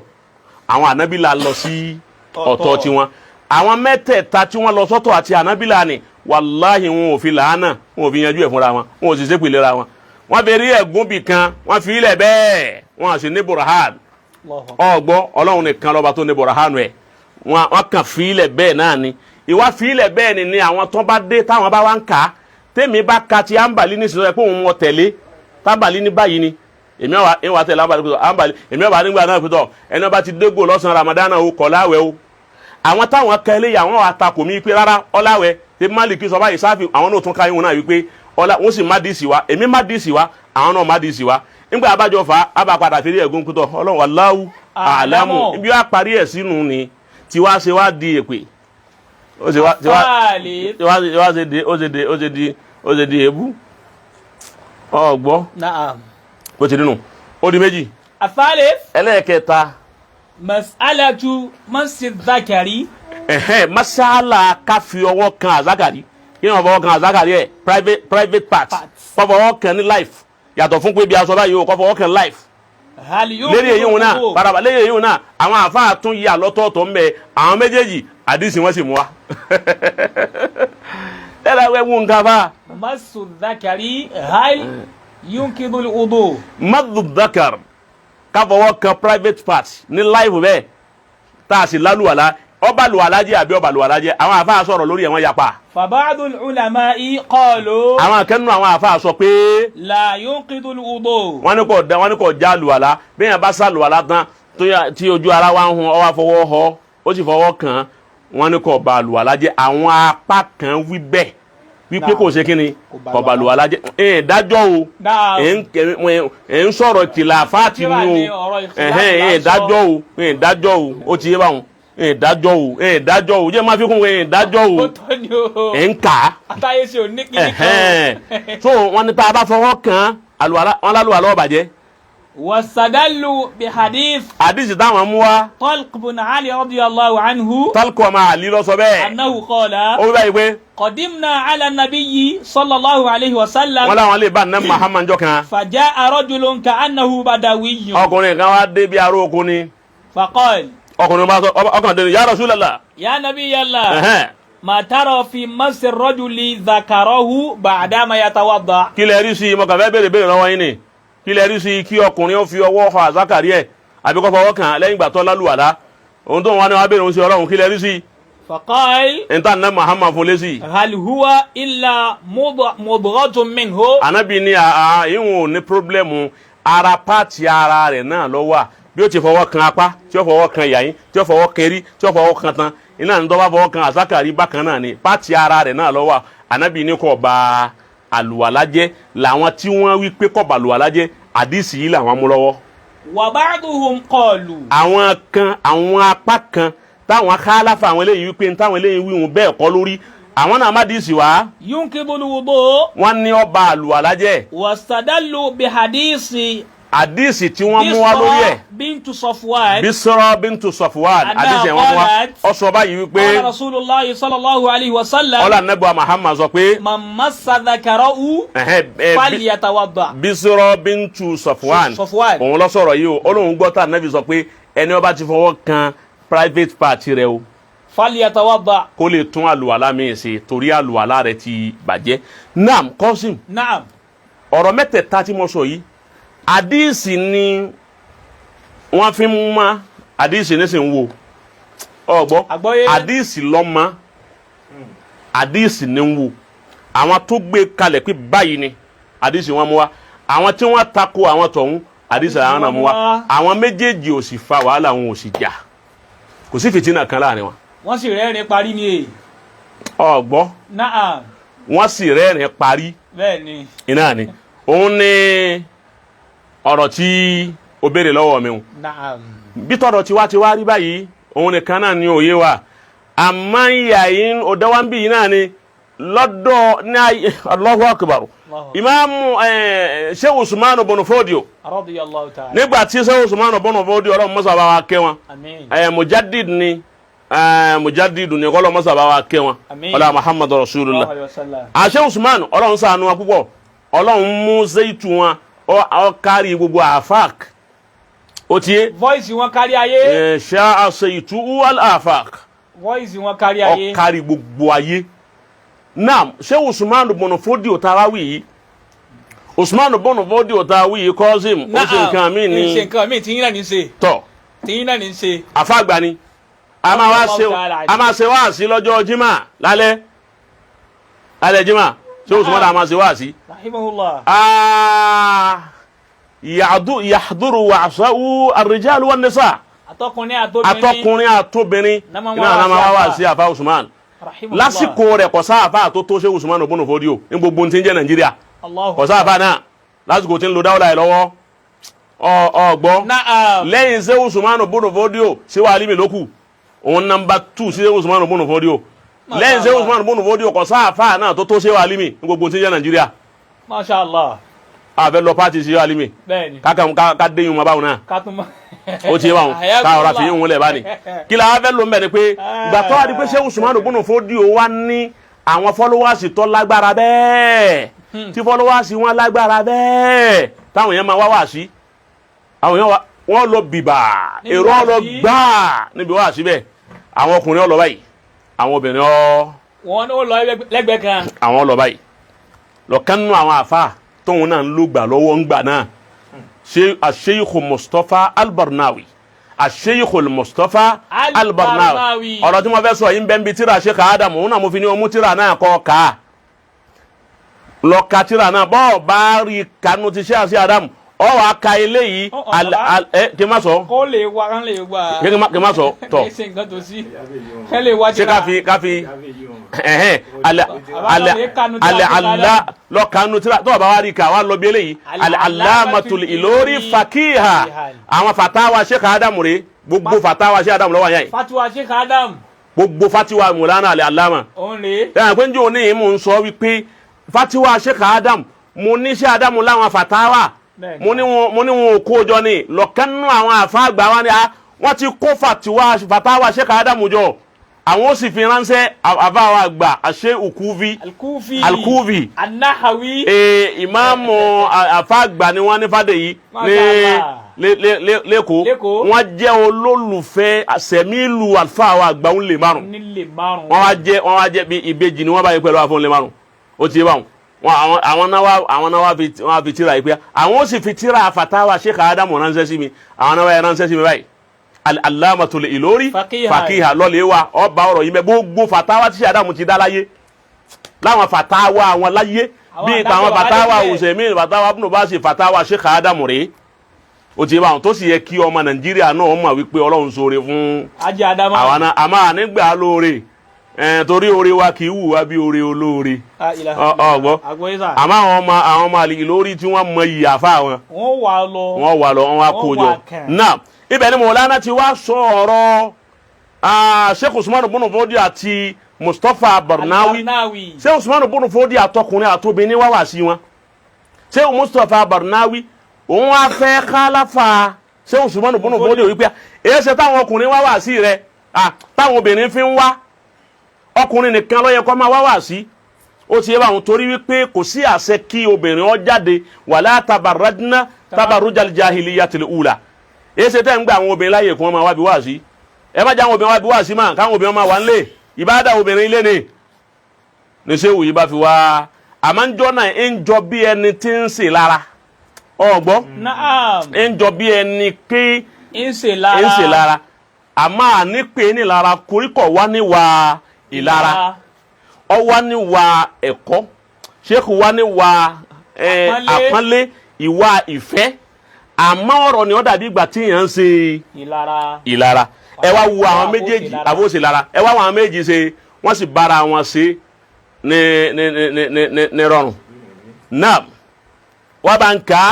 àwọn Ànábì la lọ sí ọ̀tọ̀ tiwọn àwọn mẹ́tẹ̀ẹ̀ta tí wọ́n lọ sọ́tọ̀ àti Ànábì la ni wàláhì wọn ò fi làánà wọn ò fi yanjú ẹ̀ fúnra wọn wọn ò sì ṣépè lera wọn wọ́n bẹ rí ẹ̀gún bì kan wọ́n fi ilẹ̀ bẹ́ẹ̀ wọ́n à sì ní burhan ọgbọ́ Ọlọ́run nìkan lọ́ba tó ní burhan ẹ̀ wọ́n kàn fi ilẹ̀ bẹ́ẹ̀ náà ni ìwà fi ilẹ̀ bẹ́ẹ̀ ni àwọn tó bá dé táwọn bá wá ń kà á tèmi bá ka ti Ambali ní sísọ ẹ pé òun wọ tẹ̀lé tábàlí ní báyìí ni èmi wà tẹ̀lé Ambali èmi wà nígbà náà pẹ̀tọ̀ ẹni bá ti dégò lọ́sàn-án Ramadana o kọ̀ láwẹ̀ o àwọn táwọn kẹlẹ́ yà wọ́n wà takò mí pé rárá ọláwẹ̀ tí Málìkì sọ báyìí Sáfì àwọn náà tún ká yín wọn náà wípé ọlá wọn sì má dìísì wa èmi má dìísì wa àwọn náà má dìísì wa nígbà abájọ fa abàpadà fèrè ẹ̀gún kútọ̀ Ọlọ́run Allahu àlámù ibi wàá parí ẹ̀ sínú ni tí wàá ṣe wá di èpè ó ṣe di èébú ọgbọ́ ó ti dínú ó di méjì. ẹlẹ́ẹ̀kẹta. mas'alatu masi zakari. masala ká fi ọwọ́ kan àzákàrí kí ni wọ́n fọwọ́ kan àzákàrí ẹ̀ private part kọ́ fọwọ́ kan ní life yàtọ̀ fún pé bí aṣọ báyìí o kọ́ fọwọ́ kan life. lérí èyí wọn náà paraba lérí èyí wọn náà àwọn àfáà tún yà lọ́tọ̀ọ̀tọ̀ ń bẹ àwọn méjèèjì àdìsí wọn sì mú wa. ẹ̀rọ ẹ̀wù nǹkan bá. masu zakari hal yunkidul udu. masu zakar ká fọwọ́ kan private part ní life bẹ́ẹ̀ tá a sì lálùwàlá ọba lùwàlá jẹ́ àbí ọba lùwàlá jẹ́ àwọn àfáà sọ̀rọ̀ lórí ẹ̀wọ̀n yapa. fàbáàdùn ulama'i qalu. àwọn akẹ́nu àwọn àfáà sọ pé. la yunqidul wudu. wọ́n ní kò já lùwàlá bí yẹn bá sá lùwàlá tán tí ojú ara wa ń hun ó wá fọwọ́ họ ó sì fọwọ́ kàn wọ́n ní kò ba lùwàlá jẹ́ àwọn apá kan wí bẹ́ẹ̀ wípé kò ṣe kí ni kò ba lùwàlá jẹ́ dájọ́ o ń sọ̀rọ̀ kìláfáàtì ni o dájọ́ o ó ti yé báwọn dájọ́ o jẹ́ máa fi kún dájọ́ o ń kà á. àtàyè ṣe ò ní kíní kan. so wọn ní tá a bá fọwọ́ kan wọn lálùwàlá ó bàjẹ́. wasadalu bi hadith. hadith táwọn mú wa. Talq bin Ali radiyallahu anhu. Talq ọmọ Ali ló sọ bẹ́ẹ̀. annahu qala. ó bí báyìí pé. qadimna ala nabiyyi sallallahu alayhi wa sallam. wọ́n láwọn lè bá ní Muhammad jọ kan. faja'a rajulun ka'annahu badawiyyun. ọkùnrin kan wá dé bí aró oko ni. faqala. ọkùnrin bá sọ ọkàn dẹni ya Rasulallah. ya nabiyallah. ma tara fi masi rajuli dhakarahu ba'dama yatawadda. kí lẹ rí sí i mo kàn fẹ́ béèrè lọ́wọ́ yín ni kí lẹ rí sí i kí ọkùnrin ó fi ọwọ́ họ àzákàrí ẹ̀ àbí kó fọwọ́ kàn lẹ́yìn ìgbà tó lálùwàlá ohun tó ń wá ní wá béèrè òun sí Ọlọ́run kí lẹ rí sí i. فقال nta na Muhammad fún lésì هل هو إلا مضغة منه. Ànábì ní ìwọ̀n ní pírọ́blẹ́mù ara pààtì ara rẹ̀ náà ló wà bí ó ti fọwọ́ kan apá tí ó fọwọ́ kan yàyín tí ó fọwọ́ kan erí tí ó fọwọ́ kan tan iná ní tó bá fọwọ́ kan àsákàrí bákan náà ni pààtì ara rẹ̀ náà ló wà. Ànábì ní kó ba àlùwàlá jẹ́ làwọn tí wọ́n wí pé kó ba àlùwàlá jẹ́ àdìsí yìí làwọn mú lọ́wọ́. وبعضهم قالوا. àwọn kan àwọn apá kan táwọn akálàfà àwọn eléyìí wípé táwọn eléyìí wíwọn bẹ́ẹ̀ kọ́ lórí àwọn náà má dìísì wá. ينقض الوضوء. wọ́n ní ó ba àlùwàlá jẹ́. واستدلوا بحديث àdìsí tí wọ́n mú wá lórí ẹ̀. بنت صفوان. Bisra bintu Safwan àdìsí wọn mú wá. ó sọ báyìí wípé. قال رسول الله صلى الله عليه وسلم. ọlá nẹ́bù Muhammad sọ pé. من مس ذكره فليتوضأ. Bisra bintu Safwan òun lọ sọ̀rọ̀ yìí o Ọlọ́hun gbọ́ tá nẹ́bì sọ pé ẹni ó bá ti fọwọ́ kan private part rẹ̀ o. فليتوضأ. kó lè tún àlùwàlá mi ṣe torí àlùwàlá rẹ̀ ti bàjẹ́. Naam Qasim. نعم. ọ̀rọ̀ mẹ́tẹ̀ẹ̀ta tí mo sọ yìí àdìsí ni wọ́n fi mú ma àdìsí ní sì ń wo ọgbọ́ àdìsí lọ́mọ àdìsí ní ń wo àwọn tó gbé kalẹ̀ pé báyìí ni àdìsí wọn mú wa àwọn tí wọ́n tako àwọn tọ̀hún àdìsí àwọn náà mú wa àwọn méjèèjì ò sì fa wàhálà wọn ò sì jà kò sí fìtínà kan láàrin wọn. wọ́n sì rẹ́rìn parí ni èyí. ọgbọ́ Naam. wọ́n sì rẹ́rìn parí. bẹ́ẹ̀ ni. iná ni òun ni ọ̀rọ̀ tí o béèrè lọ́wọ́ mi o. Naam. bí tọ̀dọ̀ tiwa ti wá rí báyìí òun nìkan náà ni òye wa àmọ́ ìyá yìí ọ̀dọ́wàmbí yìí náà ni lọ́dọ̀ ní ayé Allahu Akbar ìmáàmù Sheikh Usman ibn Fodio radiyallahu ta'ala. nígbà tí Sheikh Usman ibn Fodio ọlọ́run mọ́sá bá wa kẹ́ wọn mujaddid ni kọ́lọ́ mọ́sá bá wa kẹ́ wọn ọlá Muhammad Rasulullah Sheikh Usman ọlọ́run ṣàánú wa púpọ̀ ọlọ́run mú zaitu wọn ọ kárí gbogbo afak ó tiẹ̀ voice wọn kárí ayé ṣáà zaitu wal afak voice wọn kárí ayé ọ kárí gbogbo ayé. Naam Sheikh Usman ibn Fodio tawawi yìí Usman ibn Fodio tawawi yìí Qasim ó ṣe nǹkan mi ni ṣe nǹkan mi tí yín náà ní ṣe tọ́ tí yín náà ní ṣe àfàgbà ni a máa ṣe wáàsí lọ́jọ́ jimá lálẹ́ jimá Sheikh Usman a máa ṣe wáàsí rahimahullah yahduru wa'sahu ar-rijal wan-nisa atọkùnrin àtobìnrin náà máa wá sí àfà Usman lásìkò rẹ̀ kò sáàfà tó tó Sheikh Usman ibn Fodio ní gbogbo tí ń jẹ́ Nàìjíríà kò sáàfà náà lásìkò tí ń lo dáwọ́lá ẹ̀ lọ́wọ́ ọgbọ́ lẹ́yìn Sheikh Usman ibn Fodio sí wa alimi lókù òun nọ́mbà 2 sí Sheikh Usman ibn Fodio lẹ́yìn Sheikh Usman ibn Fodio kò sáàfà náà tó tó sí wa alimi ní gbogbo tí ń jẹ́ Nàìjíríà. Masha Allah. àfẹ́ lọ pàtì sí wa alimi ká déyìn ma báwọn náà ó ti yé wọn ká ọ̀rọ̀ àfihàn òun lẹ̀ bá ní kí la fẹ́ ló ń bẹ̀ ni pé gbàtọ́ àti pé Sheikh Usman ibn Fodio wá ní àwọn followers tó lágbára bẹ́ẹ̀ tí followers wọn lágbára bẹ́ẹ̀ táwọn yẹn máa wá wá sí àwọn yẹn wọ́n lọ bìbà èrò ọlọ gbáà níbi wá sí bẹ́ẹ̀ àwọn ọkùnrin ọlọ báyìí àwọn obìnrin wọn ó lọ lẹ́gbẹ̀ẹ́ kan àwọn ọlọ báyìí lọ́kàn nínú àwọn àfa tóun náà ń lò gbà lọ́wọ́ ń gbà náà Sheikh Mustafa Al-Barnawi Sheikh Mustafa Al-Barnawi ọ̀rọ̀ tí mo fẹ́ sọ yìí ń bẹ́ ń bi tíra Sheikh Adam òun náà mo fi ní ọmú tíra náà kọ́ ká lọ ka tíra náà bọ́ọ̀ bá rí kanu ti Sheikh Adam ọ wàá ka eléyìí kí n má sọ kó lè wá kán lè wá kí n má sọ tọ ṣe nǹkan tó sí kán lè wá tíra ṣe káfi alẹ́ lọ kanu tíra tó bá wá rí ká wá lọ bí eléyìí Al-Allamatul Ilori fakiha àwọn fatawa Sheikh Adam rè gbogbo fatawa Sheikh Adam lọ́wọ́ yẹn fatiwa Sheikh Adam gbogbo fatiwa Maulana Al-Allama òun rè é pé njẹ́ òní mò ń sọ wípé fatiwa Sheikh Adam mo ní Sheikh Adam láwọn fatawa mo ní wọn ò kó jọ ní lọ́kànnú àwọn àfáàgbà wa ni wọ́n ti kó fatawa Sheikh Adam jọ àwọn ó sì fi ránṣẹ́ àbáwá àgbà àṣẹ Al-Kufi An-Nahawi ìmáàmù àfáàgbà ni wọ́n ní fàdé yìí ní lẹ́kọ̀ọ́ wọ́n jẹ́ olólùfẹ́ sẹ̀mílù àfáàwá àgbà ń lè márùn wọ́n wá jẹ́ bí ìbejì ni wọ́n bá yẹ pẹ̀lú àfọ̀n lè márùn ó ti yé báwọn àwọn náà wá fi tíra yìí pé àwọn ó sì fi tíra fatawa Sheikh Adam ránṣẹ́ sí mi àwọn náà wá yẹ ránṣẹ́ sí mi báyìí al-allamatul Ilori faqiha lọ́lẹ̀ wa ọba ọ̀rọ̀ yìí mẹ́ gbogbo fatawa tí Adamu ti dá láyé láwọn fatawa àwọn láyé bíi tàwọn fatawa Usaimin fatawa Ibn Baz fatawa Sheikh Adamu rèé o ti bá wọn tó sì yẹ kí ọmọ Nàìjíríà náà mọ̀ wípé Ọlọ́run ṣoore fún àwọn náà àmọ́ nígbà lóore torí oore wa kì í wù wá bí oore olóore ọgbọ́ àmọ́ àwọn ọmọ Al-Ilori tí wọ́n mọ ìyàfà wọn wọ́n wà lọ wọ́n wá kó jọ náà ibẹ̀ ni Mọ̀lánà ti wá sọ ọ̀rọ̀ Sheikh Usman ibn Fodi àti Mustapha Barnawi Sheikh Usman ibn Fodi àtọkùnrin àtobìnrin wá wá sí wọn Sheikh Mustapha Barnawi òun wá fẹ́ kálàfà Sheikh Usman ibn Fodi wípé èyí ṣe táwọn ọkùnrin wá wá sí rẹ táwọn obìnrin fi ń wá ọkùnrin nìkan ló yẹ kó máa wá wá sí ó ti yẹ báwọn torí wípé kò sí àṣẹ kí obìnrin ó jáde wala tabarrajna tabarrujal jahiliyatil ula èyí ṣe tẹ́ ń gba àwọn obìnrin láyè kí wọ́n máa wá bí wá sí ẹ má jẹ́ àwọn obìnrin wá bí wá sí máa káwọn obìnrin máa wà nílé ìbáradà obìnrin ilé ni ní ṣé wùyí bá fi wá àmọ́ ń jọ náà ń jọ bí ẹni tí ń ṣe lára ọgbọ́ ń jọ bí ẹni pé ń ṣe lára àmọ́ ànípe ní lára koríkọ̀ wá níwà ìlara ọ wá níwà ẹ̀kọ́ Sheikh wá níwà àpọ́nlé ìwà ìfẹ́ àmọ́ ọ̀rọ̀ ni ó dàbí ìgbà tí yẹn ń ṣe ìlara ẹ wá wo àwọn méjèèjì àbóṣe lára ẹ wá àwọn méjèèjì ṣe wọ́n sì bára wọn ṣe ní rọrùn náà wọ́n bá ń kà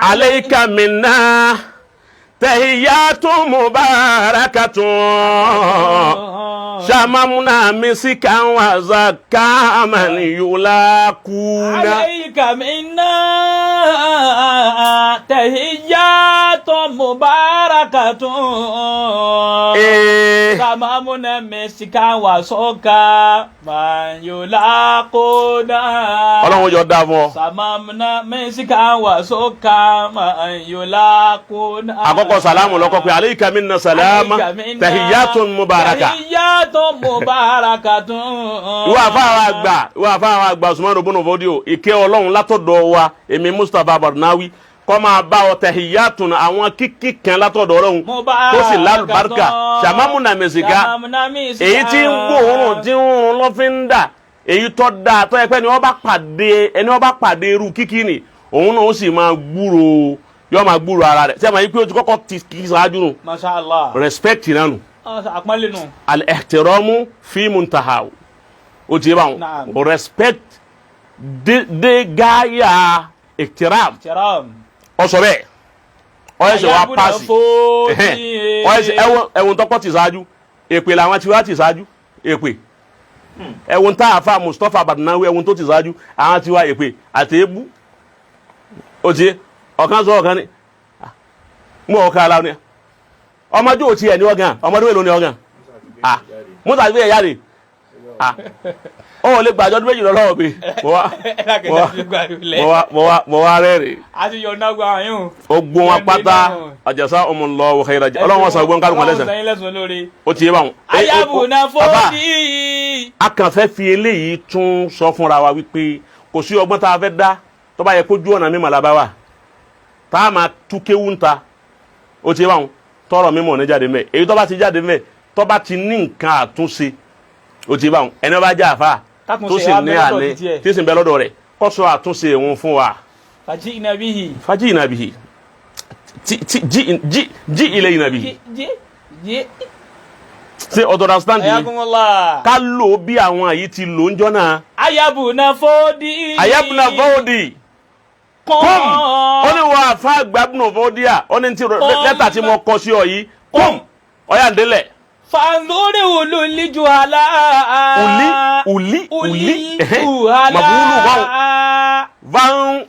alayka minna tahiyyatun mubarakatun shamamna misikan wa zakka man yulakuna alayka minna tahiyyatun mubarakatun shamamna misikan wa zakka man yulakuna Ọlọ́run jọ dá fún ọ shamamna misikan wa zakka man yulakuna àkọ́kọ́ salamu lọ́kọ́ pé alayka minna salama tahiyyatun mubaraka ìwà àfáà àgbà Usman ibn Fodi ìkẹ́ Ọlọ́run látọ̀dọ̀ wa èmi Mustapha Barnawi kó máa bá ọ tahiyyatun àwọn kíkí kan látọ̀dọ̀ Ọlọ́run tó sì lálùbáríkà sàmámúnà mẹ́sìká èyí tí ń gbóòórùn tí ń rún lọ́fíńdà èyí tó dáa tó yẹ pé ẹni wọ́n bá pàdé irú kíkí ni òun náà ó sì máa gbúrò yóò máa gbúrò ara rẹ̀ sẹ́mi pé o ti kọ́kọ́ ti kì í ṣáájú nù respect náà nù al-ihtiramu fi muntaha o ti bá wọn respect de gaya ihtiram ọsọ bẹ́ẹ̀ ọyẹsẹ wa paasi ọyẹsẹ ẹwọn tọkọ ti ṣáájú èpè làwọn ti wá ti ṣáájú èpè ẹwọn tá a fa Mustapha Barnawi ẹwọn tó ti ṣáájú àwọn ti wá èpè àti ebú o ti ọ̀kan sọ ọ̀kan ni mú ọ̀kan aláwọ̀ ni ọmọdé ò tiẹ̀ ní ọ̀gàn ọmọdé mélòó ní ọ̀gàn mọ́tà àti ẹ̀yà rè ó lè gbàjọ́ ọdún méjì lọ́wọ́ mi mo wá rẹ́rìn. àti yọ̀ǹda gba àwọn yóò. ogun wọn pátá àjàsá ọmọlọ wọ̀kẹ́yìrà ọlọ́run wọn sọ gbọ́n kálukú lẹ́sẹ̀ ó ti yé báwọn. ayábùnà fòdì. a kàn fẹ́ fi eléyìí tún sọ fúnra wa wípé kò sí ọgbọ́n tá a fẹ́ dá tó bá yẹ kójú ọ̀nà mímọ̀ làbá wa tá a máa tú kéwú ń ta ó ti yé báwọn tọrọ mímọ̀ ní jáde mẹ́ èyí tó bá ti jáde mẹ́ tó bá ti ní nǹkan àtúnṣe ó ti báwọn ẹni bá já àfa tó sì ní àlẹ tí sì ń bẹ lọ́dọ̀ rẹ̀ kó sọ àtúnṣe òun fún wa. fàjí ìnàbíyì. jí ilẹ̀ ìnàbíyì. ṣe understand yìí ká lò bí àwọn àyí ti lò ń jọ́nà. ayábùnà fòdì. kọ́m ó ní wọ́n àfa gbàgbọ́n fọ́díà ó ní ti lẹ́tà tí mo kọ sí ọ yìí kọ́m ọ̀yà ń délẹ̀. fanzuri ululi juhala. uli mabulu báwọn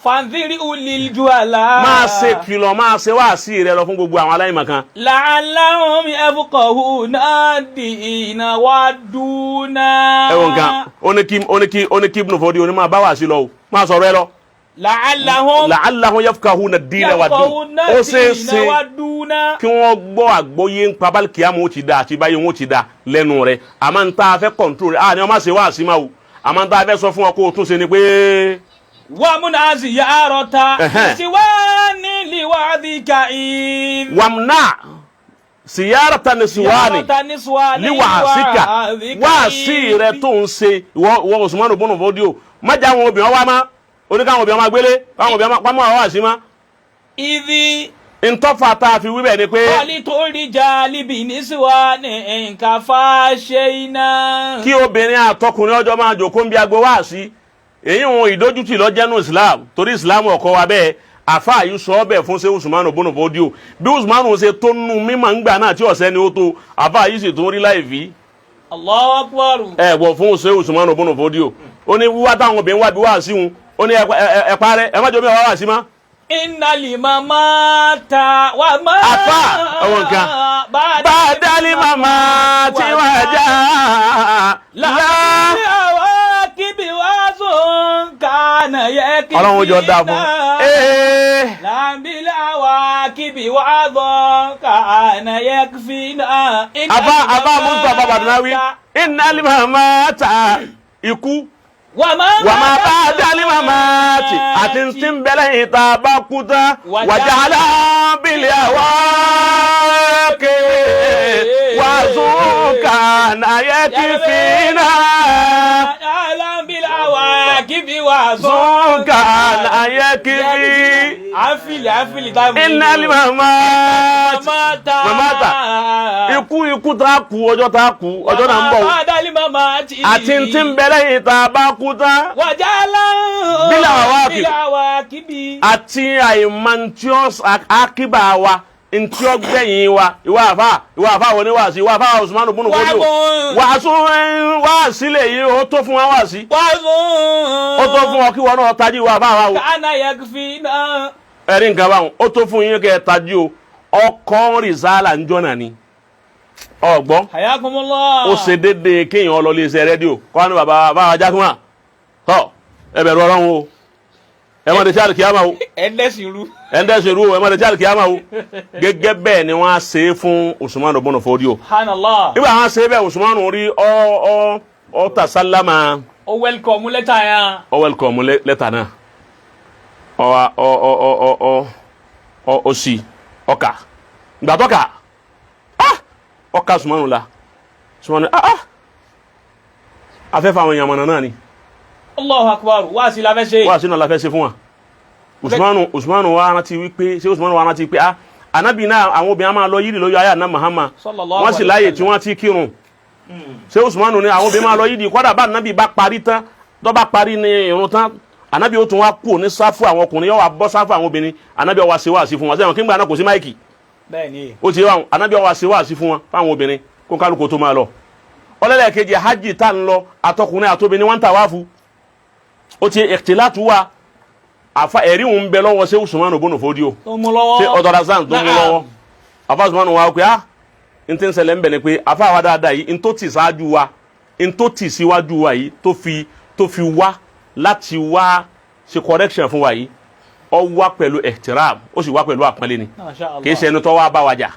fanziri ulili juhala. máa ṣe kìlọ̀ máa ṣe wáàsí rẹ lọ fún gbogbo àwọn aláìmọ̀ kan. la'allahum yafqahuna dina wa duna. ẹ̀wọ̀n kan ó ní kí Ibn Fodi ó ní máa bá wáàsí lọ o máa sọ̀rọ̀ ẹ lọ. la'allahum yafqahuna dina wa duna. ó ṣeéṣe kí wọ́n gbọ́ àgbọ́yé ń pa bálkì àmọ́ ó ti da àti báyìí wọ́n ti da lẹ́nu rẹ̀ àmọ́ ń tá a fẹ́ kọ̀ǹtrol rẹ̀ ni wọ́n máa ṣe wáàsí máa wò àmọ́ ń tá a fẹ́ sọ fún ọ kó o tún ṣe ni pé. wàmúnà ziyarọta siwani بوعدك إذ wamna siyarata niswani liwasika wasi rẹ tó ń ṣe ìwọ Usman ibn Fodio má jẹ́ àwọn obìnrin wá má oníkàwọn obìnrin má gbélé àwọn obìnrin pamọ́ àwọn àṣì má. إذ ntọ́fà tá a fi wí bẹ́ẹ̀ ni pé ولترجال بنسوان كفاشينا. kí obìnrin àtọkùnrin ọjọ́ máa jòkó ń bí agbo wá sí èyí wọn ìdójútì lọ́jẹ́nu Islam torí Islam ọkọ wa bẹ́ẹ̀ àfa yìí sọ bẹ́ẹ̀ fún ṣe Usman ibn Fodio bí Usman ṣe tó nù mímọ̀ ńgbà náà tí ọ̀sẹ́ ni ó tó àfa yìí sì tó rí láì fi. Allahu Akbar. Bọ̀ fún ṣe Usman ibn Fodio ó ní wíwá táwọn obìnrin wá bí wá sí wọn ó ní ẹ parẹ́ ẹ má jọ bí wá wá sí má. Inna limamata wa ma Afa àwọn nǹkan bàdálì màmá tí wàá já láwákìbí wá sùn kànà yẹ kí Ọlọ́run jọ dáa fún láwákìbí wá sùn kànà yẹ kí fi náà. Aba Mustapha Badnawi innal mamata ikú wà máa bá dálí màmá tì àti tí ń bẹ̀rẹ̀ ìta bá kú tán wàjàlá bílẹ̀ àwa kéwé wà zùkà náyẹ kí fínà. zùkà náyẹ kí fí. àfìlì táwọn. innal mamata ikú tá a kú ọjọ́ tá a kú ọjọ́ náà ń bọ̀ àti tí ń bẹ̀rẹ̀ ìta bá kúta bílà kíbi àti àìmọ̀ntíọ́s àkíbà wa ntí ó gbẹ̀yìn wa ìwà àfà wọn ni wà sí ìwà àfà Usman ibn Fodio wà sílẹ̀ yìí ó tó fún wa wà sí ó tó fún ọ kí wọn náà tají ìwà àfà wa o ẹ̀rí nǹkan báwọn ó tó fún yín kẹ́ ẹ tají o ọkọ̀ rìsálà ń jọ́nà ni ọgbọ́n ó ṣe déédéé kéèyàn ọlọ́lé iṣẹ́ rédíò kọ́ ní bàbá ajákùnmá tọ́ ẹ bẹ̀rù Ọlọ́run o ẹ má de charles kiyama o ẹ̀ńdẹ́sìnrú o ẹ má de charles kiyama o gẹ́gẹ́ bẹ́ẹ̀ ni wọ́n á ṣe é fún Usman ibn Fodio nígbà wọn á ṣe é bẹ́ẹ̀ Usman rí ọ tasalama ó wẹ́lkọ̀mù lẹ́tà yẹn ọ wẹ́lkọ̀mù lẹ́tà náà ọ sì ọkà ìgbà tọ́ka ọkà Usman la Usman afẹ́fẹ́ àwọn èèyàn mọ̀nà náà ni. Allahu Akbar wá sí la fẹ́ ṣe. wá sí náà la fẹ́ ṣe fún wa. Usman wa rántí wípé ṣé Usman wa rántí pé anabi náà àwọn obìnrin máa lọ yídì lójú ayé àná Muhammad wọ́n sì láàyè tí wọ́n ti kírun. ṣé Usman ní àwọn obìnrin máa lọ yídì kọ́dà bá anabi bá parí tán tó bá parí ní irun tán anabi ó tún wá kú ní sáfù àwọn ọkùnrin yóò wá bọ́ sáfù àwọn obìnrin anabi ó wá ṣe wáàsí fún wọn sẹ́wọ̀n kí n gbà náà kò sí máìkì. bẹ́ẹ̀ni ó ti wá anabi ó wá ṣe wáàsí fún wọn fáwọn obìnrin kó kálukú tó máa lọ. ọlẹ́lẹ̀kejì hajj tá ń lọ àtọkùnrin àtobìnrin wọ́n ń tàwáfù ó ti ìtìlátù wa àfa ẹ̀rí òun bẹ lọ́wọ́ ṣé Usman ibn Fodio ṣé ọ̀dọ̀razan tó mú lọ́wọ́ àfa Usman wa pé n tí ń ṣẹlẹ̀ ń bẹ̀ ni pé àfa wa dáadáa yìí n tó tì síwájú wa yìí tó fi wá láti wá ṣe correction fún wa yìí ó wá pẹ̀lú ihtiram ó sì wá pẹ̀lú àpọ́nlé ni kì í ṣe ẹni tó wá bá wa jà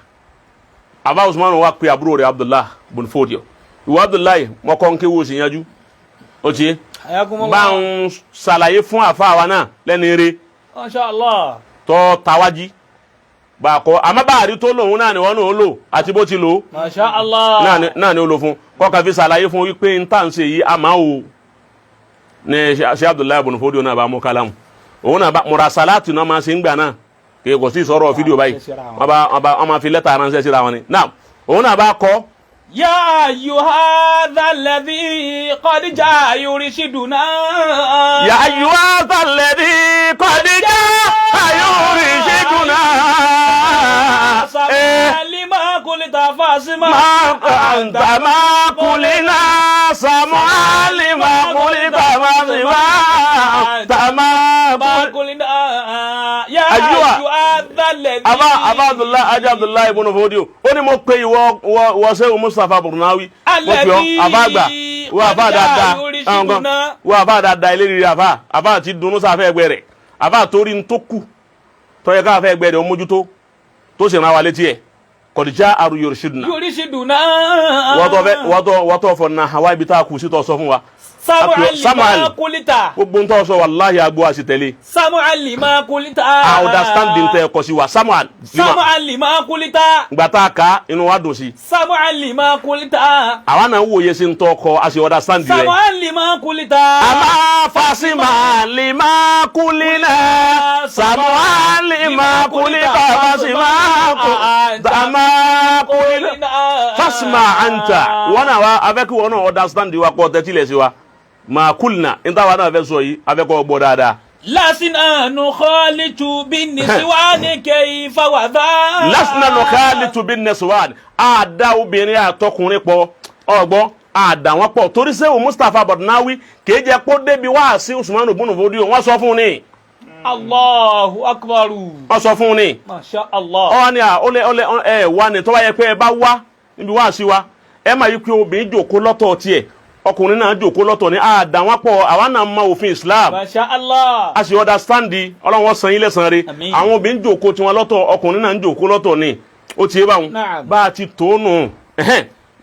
àfa Usman wa pé àbúrò rẹ̀ Abdullah ibn Fodio ìwọ Abdullahi mọ́kọ́ ń kéwò sí yanjú ó ti bá ń ṣàlàyé fún àfa wa náà lẹ́nu eré tó tawájí bá a kọ́ àmọ́ bá a rí tó lòun náà ni wọ́n náà lò àti bó ti lò náà ni ó lò fún kọ́ka fi ṣàlàyé fún wípé n tà ń ṣe yìí àmọ́ o ní ṣe Abdullahi ibn Fodio náà bá mú kálámù òun náà bá murasalatu náà máa ṣe ń gbà náà kì í kò sí sọ̀rọ̀ fídíò báyìí wọ́n máa fi lẹ́tà ránṣẹ́ síra wọn ni náà òun náà bá kọ́. يا أيها ذا الذي قد جاء يرشدنا يا أيها ذا الذي قد جاء يرشدنا لما قلت فاسمع أنت ما قلنا سمع لما قلت فاسمع أنت ما قلنا يا أيها ذا الذي Aba Abdullahi ibn Fodio ó ní mo pe ìwọ ṣe Mustapha Badnawi mo pe ọ àfàgbà wọ́n àfà dáadáa eléyìí àfà ti dunnú sáfẹ́ ẹgbẹ́ rẹ̀ àfà torí ń tó kù tó yẹ káfẹ́ ẹgbẹ́ rẹ̀ ó mójútó tó sì rán wa létí ẹ̀ kọ̀díjà àrùn yorùsídùnà wọ́n tó fọ̀ náà hawa ibi tá a kù sí tó sọ fún wa Samu'an lima kulita. Gbogbo ń tọ́ sọ wàláhì agbó àṣetẹ̀lé. Samu'an lima kulita. I understand tẹ ẹ̀kọ́ sí wa. Samu'an lima kulita. Gbàtà ká inú wa dùn sí. Samu'an lima kulita. Àwa náà ń wòye sí ń tọ́ ọkọ àṣẹ understand rẹ̀. Samu'an lima kulita. Àmà Fasima lima kulina. Samu'an lima kulita. Fasima kulina. Fasma anta. Wọ́n náà wá abẹ́kí wọ́n náà understand wa kọ́ tẹ́tí lẹ̀ sí wa. Ma kulna níta wa náà fẹ́ sọ yìí abẹ́kọ̀ gbọ́ dáadáa. Lasina nukhalitu bin niswani kayfa wa dha. Lasina nukhalitu bin niswani. A dá obìnrin àtọkùnrin pọ̀ ọgbọ́n a dá wọn pọ̀ torí sẹ́wọ̀n Mustapha Barnawi kìí jẹ́ kó débi wá sí Usman ibn Fodio wọ́n sọ fún ni. Allahu akbar. Wọ́n sọ fún ni. Masha Allah. Ọ ni a ole wá ní tó bá yẹ pé ẹ bá wá níbi wá sí wa ẹ máa yí pé obìnrin jókòó lọ́tọ̀ tiẹ̀ ọkùnrin náà jókòó lọ́tọ̀ ní àdá wọn pọ̀ àwa náà mọ òfin Islam. Masha Allah. A sì understand Ọlọ́run san yín lẹ́san rẹ̀ àwọn obìnrin jókòó tiwọn lọ́tọ̀ ọkùnrin náà ń jókòó lọ́tọ̀ ni ó ti yé báwọn bá a ti tó nù.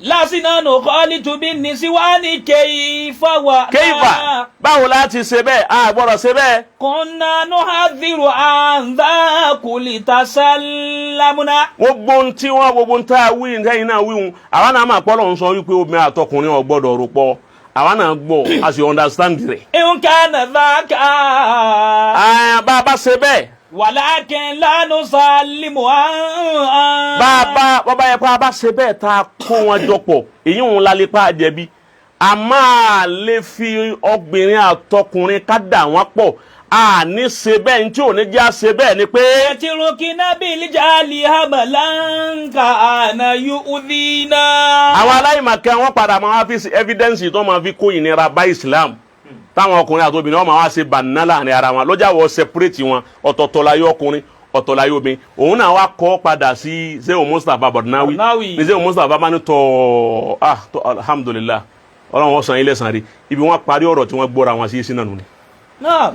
Lasina nukhalitu bin niswani kayfa wa dha. Kayfa báwo la ti ṣe bẹ́ẹ̀ a gbọ́dọ̀ ṣe bẹ́ẹ̀. Kunna nuhadhiru an dha kulli tasallamuna. Gbogbo ń tá a wí nǹkan yìí náà wíhun àwa náà máa pọ́ lọ́hún sọ wípé obìnrin àtọkùnrin ò gbọ́dọ̀ rò pọ̀ àwa náà gbọ́ a sì understand rẹ̀. In kana dhaka. Bá a bá ṣe bẹ́ẹ̀. Walakin la nusallimu an. Bàbá yẹ pé a bá ṣe bẹ́ẹ̀ tá a kó wọn jọ pọ̀ èyí òun la lè pa àjẹbí a máa lè fi obìnrin àtọkùnrin ká dà wọ́n pọ̀ a ní ṣe bẹ́ẹ̀ ní tí ò ní já ṣe bẹ́ẹ̀ ni pé. Yatirukina bil jali hamalan kana yu'dhina. Àwọn aláìmọ̀kẹ́ wọn padà máa fi evidence tó máa fi kó ìnira bá Islam táwọn ọkùnrin àti obìnrin wọn máa wá ṣe bànínà láàrin ara wọn lọ́jà wọ́n separate wọn ọ̀tọ̀ọ̀tọ̀ láyé ọkùnrin ọ̀tọ̀ láyé obìnrin òun náà wá kọ́ padà sí Sheikh Mustapha Barnawi ní Sheikh Mustapha bá ní tọ́ alhamdulillah Ọlọ́run wọ́n san ilé san rí ibi wọ́n parí ọ̀rọ̀ tí wọ́n gbọ́ra wọn sí sínú ní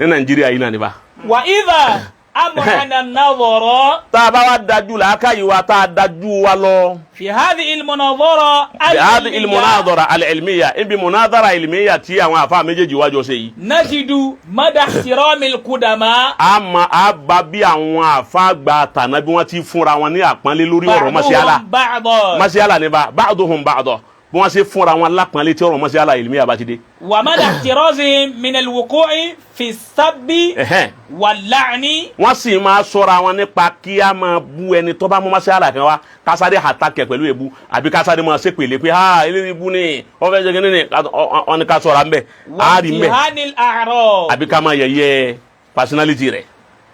Nàìjíríà yìí náà níbà. Wa idha am'ana an-nadhara. Tá a bá wá dájú làákàyè wa tá a dájú wa lọ. Fi hadhihi al-munadhara al-ilmiyya ibi munadhara ilmiyya tí àwọn àfáà méjèèjì wájọ ṣe yìí. Najidu mada ihtiramil qudama. A bá bí àwọn àfáà gba tànà bí wọ́n ti fúnra wọn ní àpọ́nlé lórí ọ̀rọ̀ mas'ala. Mas'ala ni ba'duhum ba'da bí wọ́n ṣe fúnra wọn lápọ́nlé tí ọ̀rọ̀ mas'ala ilmiyya bá ti dé. Wa mada ihtirazihim min al-wuqu'i fi sabbi wal-la'ni. Wọ́n sì máa sọ̀rọ̀ àwọn nípa kí a máa bú ẹni tó bá mú mas'ala kan wá kásáré àtàkẹ́ pẹ̀lú èbú àbí kásáré máa ṣe pèlè pé eléyìí bú ni wọ́n fẹ́ ṣe kí ni wọ́n ní ká sọ̀rọ̀ àmbẹ̀ àárí mbẹ̀ àbí ká máa yẹ̀yẹ́ personality rẹ̀.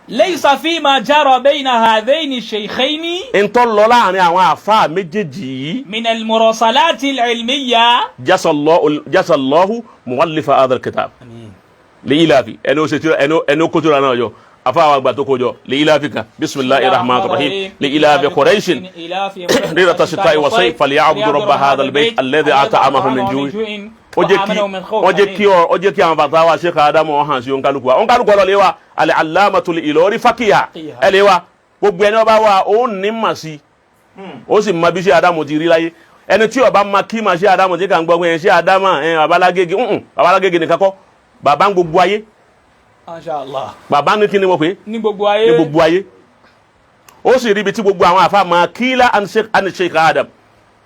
Laysa fima jara bayna hadhaini shaykhayni. Ntọ́ lọ láàrin àwọn àfáà méjèèjì yìí. Min al-murasalati al-ilmiyya. Jasallahu mu'allifa hadha al-kitab. Li'ilafi ẹni ó ṣe tí ẹni ó kó tóra náà yọ afáwọn àgbà tó kójọ li'ilafi kan bisimilahi rahman rahim li'ilafi quraishin rirata shita'i wa sayf falya'budu rabba hadha al-bayt alladhi at'amahum min ju'. Ó jẹ́ kí àwọn bàtà wa Sheikh Adamu ọ̀hán sí òǹkálùkù wa òǹkálùkù ọlọ́lẹ̀ wa al-allamatul Ilori faqiha ẹ̀lẹ́ wa gbogbo ẹni ọba wa ó ní mà sí ó sì mọ bí Sheikh Adamu ti rí láyé ẹni tí ọba ma kí ma Sheikh Adamu ti kàn gbọ́ pé Sheikh Adamu babalágége nìkan kọ́ bàbá ń gbogbo ayé bàbá ní kí ni wọ́n pé ní gbogbo ayé ó sì rí ibi tí gbogbo àwọn àfa máa kíla an Sheikh Adam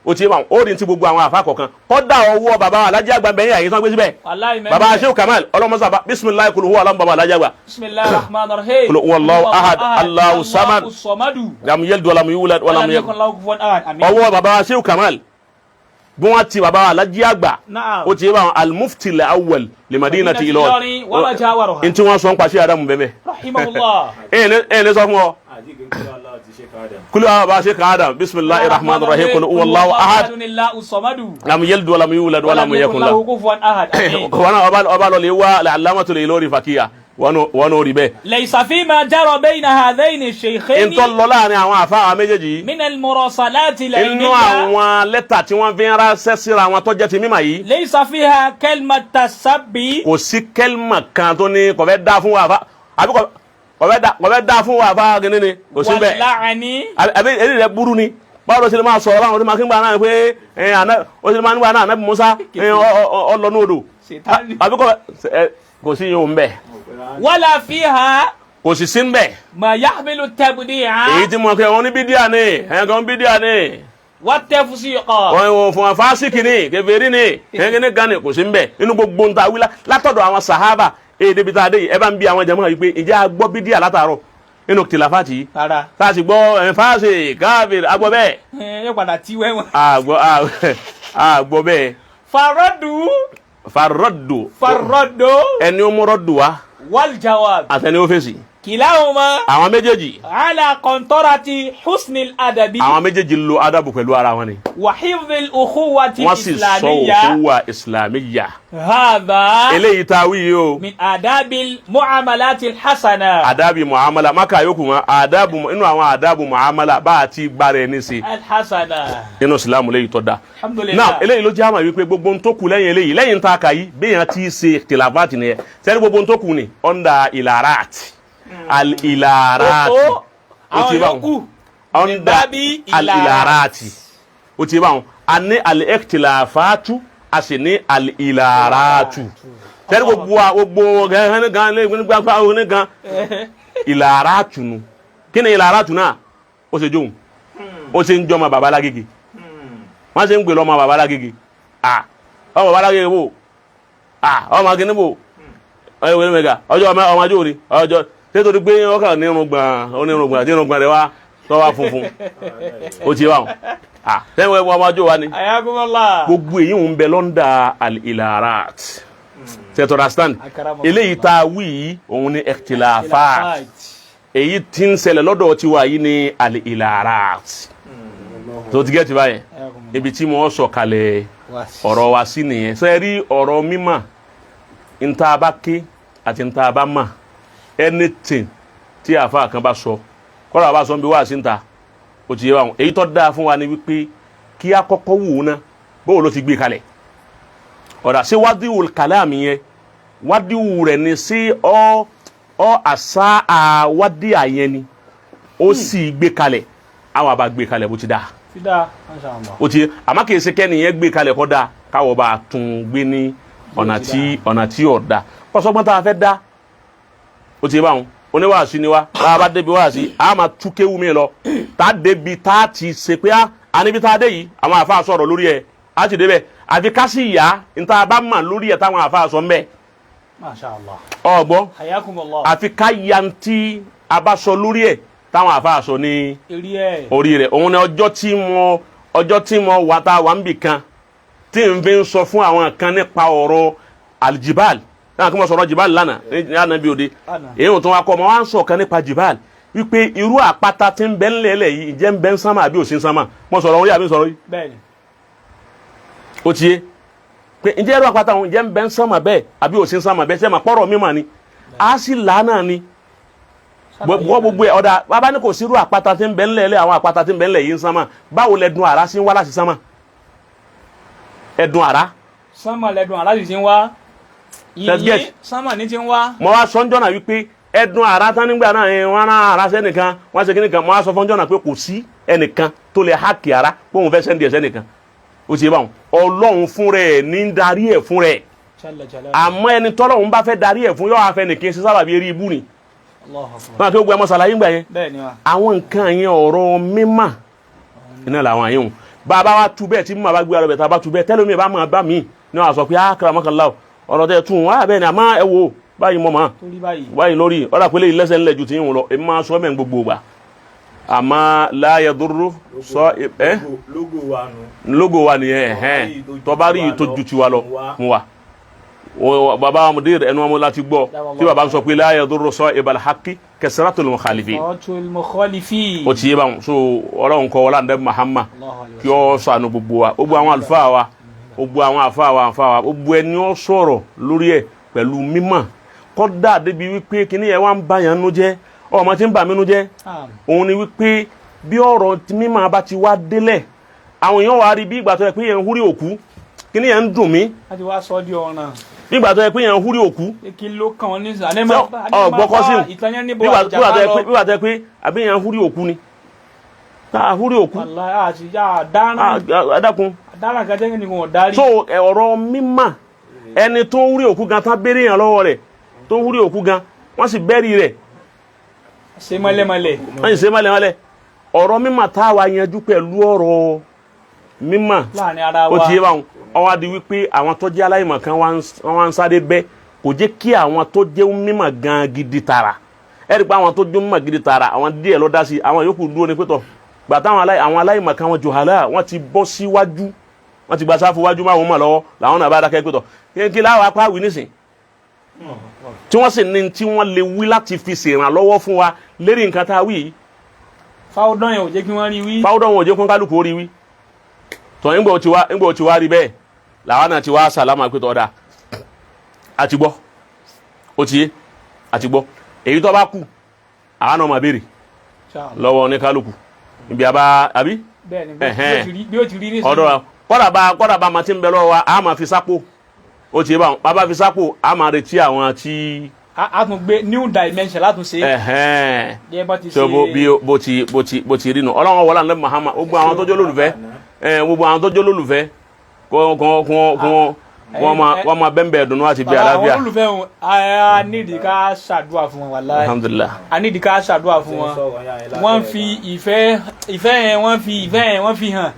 ó ti wà ó rí ti gbogbo àwọn àfa kọ̀ọ̀kan kọ́dà ọwọ́ bàbá alájà àgbà bẹ̀yìn àyè tán gbé síbẹ̀ bàbá Sheikh Kamal ọlọ́mọsàbà bisimilayi kul huwa Allahu bàbá alájà àgbà bisimilayi rahman rahim kul huwa Allahu ahad Allahu samad lam yalid walam yulad walam yakun ọwọ́ bàbá Sheikh Kamal bí wọ́n ti bàbá alájà àgbà ó ti wà al-mufti al-awwal li madinati Ilorin n tí wọ́n sọ ń pa Sheikh Adamu bẹ́ẹ̀ ẹ̀ ní sọ fún ọ. كل هذا شيخ آدم بسم الله الرحمن الرحيم قل هو الله أحد لم يلد ولم يولد ولم يكن له كفوا أحد وانا أبالو ليوا العلامة الإيلوري فكية ونوري به ليس فيما جرى بين هذين الشيخين انت الله لا ni àwọn àfáà méjèèjì من المراسلات العلمية inú àwọn lẹ́tà tí wọ́n fi ń ránṣẹ́ síra àwọn tó jẹ́ ti mímọ̀ yìí ليس فيها كلمة تسبي kò sí kẹ́lmà kan tó ní kò fẹ́ dá fún wa àbí kọ̀fẹ́ dá fún wa fáwọn gẹ́gẹ́ ni kò sí bẹ́ẹ̀ àbí èdè rẹ̀ burú ni báwo ló ṣe lè máa sọ̀rọ̀ báwọn tó máa kí n gbà náà pé ó ṣe lè máa nígbà náà Ànábì Mùsá ọlọ́nú odò àbí kò sí yóò ń bẹ̀. wala fiha kò sì sí ń bẹ̀. ma yahmilu tabdi'a èyí tí mo kẹ́ wọn ní bídíà ni ẹ̀yàn bídíà ni. wa tafsiqa wọ́n fún wọn fásitì ni kèfèrí ni ẹ̀yàn ní gan ni kò sí ń bẹ̀ nínú gbogbo nta wíla látọ̀dọ̀ àwọn sàhábà débi tá a dé yìí ẹ bá ń bi àwọn jàmáà yìí pé ìjẹ́ agbọ́ bídíà látàárọ̀ nínú tìlàfàtì yìí tá a sì gbọ́ fásitì káfíìrì agbọ́ bẹ́ẹ̀. yóò padà tí wẹ́wọ̀n. àgbọ̀ bẹ́ẹ̀. farọ́dù ẹni ó mú rọ́dù wa. wal jawab àtẹni ó fèsì. kilahuma àwọn méjèèjì. ala qantarati husnil adabi. àwọn méjèèjì lo adabu pẹ̀lú ara wọn ni. wa hifdhil ukhuwati islamiyya. wọ́n sì sọ ukhuwa islamiyya. hadha eléyìí tá a wí yìí o. min adabil muamalatil hasana. adabi muamala maka yòókù wọn adabu inú àwọn adabu muamala bá a ti gbára ẹni sí. alhasana. inú silamu léyìí tó da. alhamdulillah. náà eléyìí ló jẹ́ àmà wípé gbogbo ń tó kù lẹ́yìn eléyìí lẹ́yìn tá a kà yìí béèyàn ti ṣe tìlàfàtì nìyẹn sẹ́ni gbogbo ń tó kù ni ọ̀ndà ìlàràtì. al-ilarati o ti ba onda al-ilarati o ti ba ani al-ikhtilafatu asini al-ilaratu tẹ́lẹ̀ gbogbo gan le gbagba oni gan ilaratu nu kíni ilaratu náà ó ṣe johun ó ṣe ń jọmọ baba Lágége wọ́n ṣe ń gbé lọ́mọ baba Lágége ọmọ baba Lágége bò ọmọ kini bò ọyọ mega ọjọ́ ọmọ ajo ni ọjọ́ nítorí pé ọkàn onírùngbọ̀n àti irùngbọ̀n rẹ̀ wá tó wá funfun ó ti wá wọn tẹ́wọ́ ẹwọ́ ọmọdé wa ni gbogbo èyí ń bẹ lọ́ndà al-ilarat understand eléyìí tá a wí yìí òun ni ikhtilafat èyí tí ń ṣẹlẹ̀ lọ́dọ̀ tiwa yìí ni al-ilarat tó ti gẹ́tì báyẹn ibi tí mo sọ kalẹ̀ ọ̀rọ̀ wa sí nìyẹn sẹ́rí ọ̀rọ̀ mímọ̀ ntá bá ké àti ntá bá mọ̀ anything tí àfa kan bá sọ kọ́ra bá sọ bí wá sí ń ta ó ti yé wa èyí tó dáa fún wa ni wípé kí a kọ́kọ́ wò ó ná bóun ló ti gbé kalẹ̀ ọ̀dà sí wádìí kàlámì yẹn wádìí rẹ̀ ni sí ọ àṣà àwádìí àyẹn ni ó sì gbé kalẹ̀ àwọn àbá gbé kalẹ̀ bó ti dáa ó ti yé àmọ́ kì í ṣe kẹ́ni yẹn gbé kalẹ̀ kọ́ dáa káwọ́ bá tún gbé ní ọ̀nà tí ọ̀dà kọ́sọ́gbọ́n tá a fẹ́ dá ó ti bá wọn oníwàásí ni wa bá a bá débi wàásí a máa tú kéwú mi lọ tá a débi tá a ti ṣe pé a níbi tá a dé yìí àwọn àfa sọ̀rọ̀ lórí ẹ̀ a ti débẹ̀ àfi ká sì yá níta bá mà lórí ẹ̀ táwọn àfa sọ mbẹ́. Masha Allah. ọgbọ́n Hayakumullah. àfi ká yantí a bá sọ lórí ẹ̀ táwọn àfa sọ ní orí rẹ̀ òun ni ọjọ́ tí mo wà tá a wà ń bì kan tí n fi ń sọ fún àwọn kan nípa ọ̀rọ̀ aljibal náà kí wọ́n sọ̀rọ̀ jibal lánàá ní ànábì òde èyí tó wá kọ́ ọmọ wa ń sọ kan nípa jibal wípé irú àpáta tí ń bẹ ńlẹ̀ẹ́lẹ̀ yìí ǹjẹ́ ń bẹ ń sánmà àbí òsín sánmà mo sọ̀rọ̀ orí àbí sọ̀rọ̀ yìí. Bẹ́ẹ̀ni. ó ti yé pé ǹjẹ́ irú àpáta ǹjẹ́ ń bẹ ń sánmà bẹ́ẹ̀ àbí òsín sánmà bẹ́ẹ̀ sẹ́mà pọ̀rọ̀ mímọ̀ ni a sì lánàá ni gbogbo ẹ̀ ọ̀dà bàbá ní kò sí irú àpáta tí ń bẹ ńlẹ̀ẹ́lẹ̀ àwọn àpáta tí ń bẹ ńlẹ̀ yìí ń sánmà báwo lẹ́dùn àrá sí ń wá láti sánmà ẹ̀dùn àrá. sánmà lẹ́dùn àrá sì ti ń wá yìnyín sánmà ní ti ń wá. mo wá sọ́njọ́ náà wípé ẹ̀dùn àrá tán nígbà náà wọn rán àrá sẹ́nìkan wọn ṣe kíníkan mo wá sọ fọ́njọ́ náà pé kò sí ẹnìkan tó lè hákì àrá pé òun fẹ́ sẹ́ndì ẹ̀ sẹ́nìkan ó ti bá wọn ọlọ́run fún rẹ̀ ní darí ẹ̀ fún rẹ̀ àmọ́ ẹni tọ́lọ́run bá fẹ́ darí ẹ̀ fún yóò afẹ́ nìkan ṣe sábàbí eré ibú ni wọn àti gbogbo ẹ̀ mọ́sálàyé ń gbà yẹn àwọn nǹkan yẹn ọ̀rọ̀ mímà iná làwọn yẹn bàbá wa tu bẹ́ẹ̀ tí mo bá gbé ara bẹ̀ tá a bá tu bẹ́ẹ̀ tẹ́lẹ̀ mi bá máa bá mi ní wàá sọ pé akramakallah ọ̀rọ̀ tẹ́ tún wá bẹ́ẹ̀ ni àmọ́ ẹ wo báyìí mọ́ máa báyìí lórí ọ̀rọ̀ àpẹẹlẹ ìlẹ́sẹ̀ ńlẹ̀ ju ti ń lọ èmi máa sọ mẹ́ gbogbo gbà àmọ́ la yadurru sọ ẹ́ logo wa nìyẹn tọ́ba rí tó ju tiwa lọ fún wa bàbá mudir ẹnu wọn láti gbọ́ tí bàbá sọ pé la yadurru sahibal haqqi kasratul mukhalifin o ti yé báwọn so ọlọ́run kọ́ wọlé àndẹ́ Muhammad kí ọ sànù gbogbo wa gbogbo àwọn àlùfáà wa gbogbo àwọn àfáà gbogbo ẹni ó sọ̀rọ̀ lórí ẹ̀ pẹ̀lú mímọ̀ kódà débi wípé kíní yẹn wá ń bá yẹn nú jẹ́ ọmọ tí ń bà mí nú jẹ́ òun ni wípé bí ọ̀rọ̀ mímọ̀ bá ti wá délẹ̀ àwọn èèyàn wá rí bí ìgbà tó yẹ pé yẹn ń húrí òkú kíní yẹn ń dùn mí láti wá sọ di ọ̀ràn bí ìgbà tó yẹ pé yẹn ń húrí òkú kí ló kàn ọ́ ní sàlẹ̀ gbọ́kọ́ sí bí ìgbà tó yẹ pé àbí yẹn ń húrí òkú ni húrí òkú adákun so ọ̀rọ̀ mímọ̀ ẹni tó ń rí òkú gan tán béèrè yàn lọ́wọ́ rẹ̀ tó ń rí òkú gan wọ́n sì bẹ́ẹ̀rì rẹ̀ ṣe mọ́lẹ́mọ́lẹ́ wọ́n sì ṣe mọ́lẹ́mọ́lẹ́ ọ̀rọ̀ mímọ̀ tá a wá yanjú pẹ̀lú ọ̀rọ̀ mímọ̀ láàrin ara wa ó ti yé báwọn ọwọ́ adi wípé àwọn tó jẹ́ aláìmọ̀ kan wọ́n ń sáré bẹ́ kò jẹ́ kí àwọn tó jẹ́ mímọ̀ gan gidi tara ẹ̀rí pé àwọn tó jẹ́ mímọ̀ gidi tara àwọn díẹ̀ ló dá sí àwọn yòókù dúró ní pẹ́tọ̀ gbàtà àwọn aláìmọ̀ kan wọn jùhálà wọ́n ti bọ́ síwájú wọ́n ti gba sáfù wájú máa wọ́n mọ̀ lọ́wọ́ làwọn náà bá dákẹ́ pẹ́tọ̀ kí láwọn apá wí nísìn tí wọ́n sì ní tí wọ́n lè wí láti fi ṣèrànlọ́wọ́ fún wa lérí nǹkan tá a wí yìí. fáwọ́dán yẹn ò jẹ́ kí wọ́n rí wí. fáwọ́dán wọn ò jẹ́ kó kálukú rí wí. tọ́ ńgbà ó ti wá rí bẹ́ẹ̀ làwọn náà ti wá sàlámà pé tọ́da àti gbọ́ ó ti yé àti gbọ́ èyí tó bá kù àwọn náà máa béèrè lọ́wọ́ ní kálukú ibi àbá àbí. bẹ́ẹ̀ni bí ó ti rí ní sùn. ọ̀dọ̀ kọ́dà bá máa ti ń bẹ lọ́wọ́ wa a máa fi sápò ó ti yé báwọn bàbá fi sápò a máa retí àwọn tí. a tún gbé new dimension látún ṣe. so bó ti rí nu ọlọ́wọ́n wọlé àná Muhammad gbogbo àwọn tó jẹ́ olólùfẹ́ gbogbo àwọn tó jẹ́ olólùfẹ́ wọ́n máa bẹ́ẹ̀ dùnú àti bí àlàáfíà. àwọn olólùfẹ́ wọn a nídìí ká ṣàdúrà fún wọn wàláhì. Alhamdulillah. a nídìí ká ṣàdúrà fún wọn wọ́n fi ìfẹ́ yẹn wọ́n fi hàn.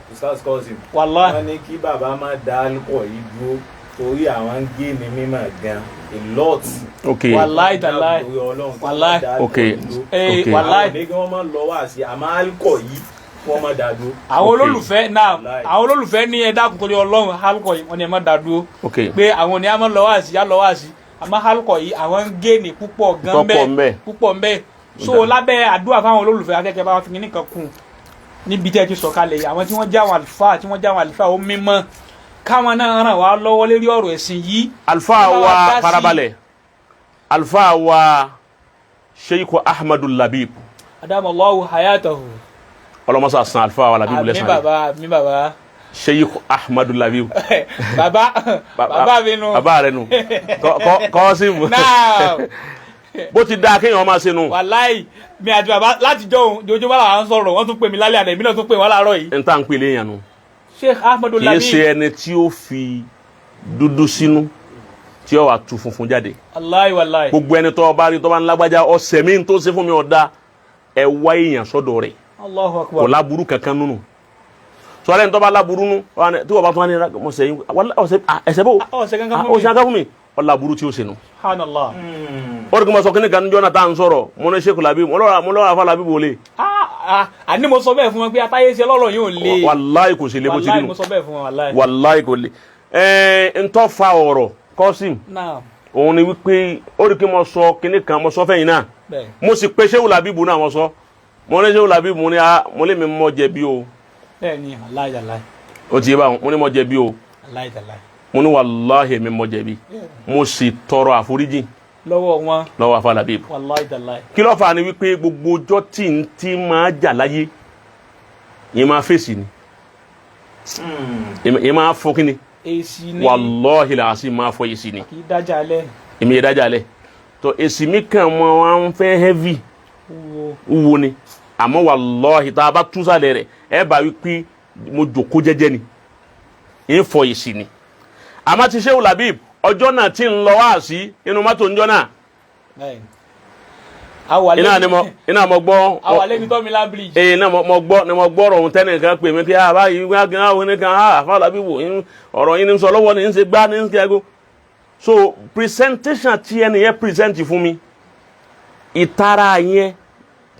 wàláhì. wọ́n ní kí bàbá má dá alukọ̀ yìí dúró torí àwọn ń gé ní mímọ̀ gan a lot. okay wàláhì tàláhì wàláhì okay wàláhì. ní kí wọ́n má lọ wá sí àmọ́ alukọ̀ yìí wọ́n má dá dúró. àwọn olólùfẹ́ náà àwọn olólùfẹ́ ní ẹ dákun torí Ọlọ́run alukọ̀ yìí wọ́n ní ẹ má dá dúró. pé àwọn ni a máa lọ wá sí àmọ́ alukọ̀ yìí àwọn ń gé ní púpọ̀ gan bẹ́ẹ̀ púpọ̀ bẹ́ẹ̀. so lábẹ́ àdúrà fáwọn olólùfẹ́ akẹ́kẹ́ bá wọn fi nìkan kún níbi tẹ́ ti sọ̀kalẹ̀ àwọn tí wọ́n já àwọn àlùfáà ó mímọ́ káwọn náà ràn wá lọ́wọ́ lérí ọ̀rọ̀ ẹ̀sìn yìí. àlùfáà wa farabalẹ̀ àlùfáà wa Sheikh Ahmadul Labib adamallahu hayatahu ọlọmọsá san àlùfáà wa Labib lẹ́sàn-án mi bàbá Sheikh Ahmadul Labib bàbá mi nù bàbá rẹ nù kọ́ sí mu bó ti dáa kéèyàn máa ṣe nù. wàláì mi àti bàbá láti jọ òun jòjó bá làwọn sọ̀rọ̀ wọ́n tún pè mí lálẹ́ àná èmi náà tún pè wọ́n láàárọ̀ yìí. n ta n pè léyìn àná. Sheikh Ahmadul Labib kì í ṣe ẹni tí ó fi dúdú sínú tí ó wà tu funfun jáde. wàláì. gbogbo ẹni tó bá rí tó bá ń lágbájá ọ̀sẹ̀ mi tó ṣe fún mi ọ̀dà ẹ wá èèyàn sọ́dọ̀ rẹ̀. Allahu Akbar. kò láburú kankan nínú. sọ́dọ̀ ẹni tó bá láburú nù tí wọ́n bá tún wá ní ẹsẹ̀ bò ọ̀sẹ̀ kankan fún mi ọ̀làburú tí ó ṣe nù. Subhanallah. ó rí kí mo sọ kí ni kan jọ́nà tá à ń sọ̀rọ̀ mo ní Sheikh Labib mo lọ́wọ́ àfa Labib wò lé. àní mo sọ bẹ́ẹ̀ fún wọn pé atáyé ṣe lọ́rọ̀ yóò lé. wàláì kò ṣe lé bó ti rí mo sọ bẹ́ẹ̀ fún wọn wàláì. wàláì kò lé. ntọ́ fa ọ̀rọ̀ Qasim òun ni wípé ó rí kí mo sọ kíní kan mo sọ fẹ́yìn náà mo sì pe Sheikh Labib náà mo sọ mo ní Sheikh Labib mo lè mi mọ jẹ̀bi o. bẹ́ẹ̀ni wàláì. o ti yé báwọn mo ní mọ jẹ̀bi o. wàláì. mo ní wàláhì mi mọ jẹ̀bi mo sì tọrọ àforíjì lọ́wọ́ àfa Labib. kí ló fà ní wípé gbogbo ọjọ́ tí n ti máa jà láyé yìí máa fèsì ni yìí máa fọ kí ni wàláhì làásì máa fọ èsì ni èmi yẹ dájà lẹ tó èsì mi kàn mọ wọn fẹ́ heavy wúwo ni àmọ́ wàláhì tá a bá tú sálẹ̀ rẹ̀ ẹ bá wípé mo jòkó jẹ́jẹ́ ni yìí fọ èsì ni àmọ́ ti Sheikh Labib ọjọ́ náà tí ń lọ wá sí inú mọ́tò ńjọ́ náà iná mo gbọ́ iná mo gbọ́ ọ̀rọ̀ ohun tẹ́nì kan pè mí pé báyìí wọ́n ní kan àfa Labib ọ̀rọ̀ yìí ní sọ lọ́wọ́ ní ṣe gbá ní ṣe ẹgbó so presentation tí ẹni yẹn present fún mi ìtara yẹn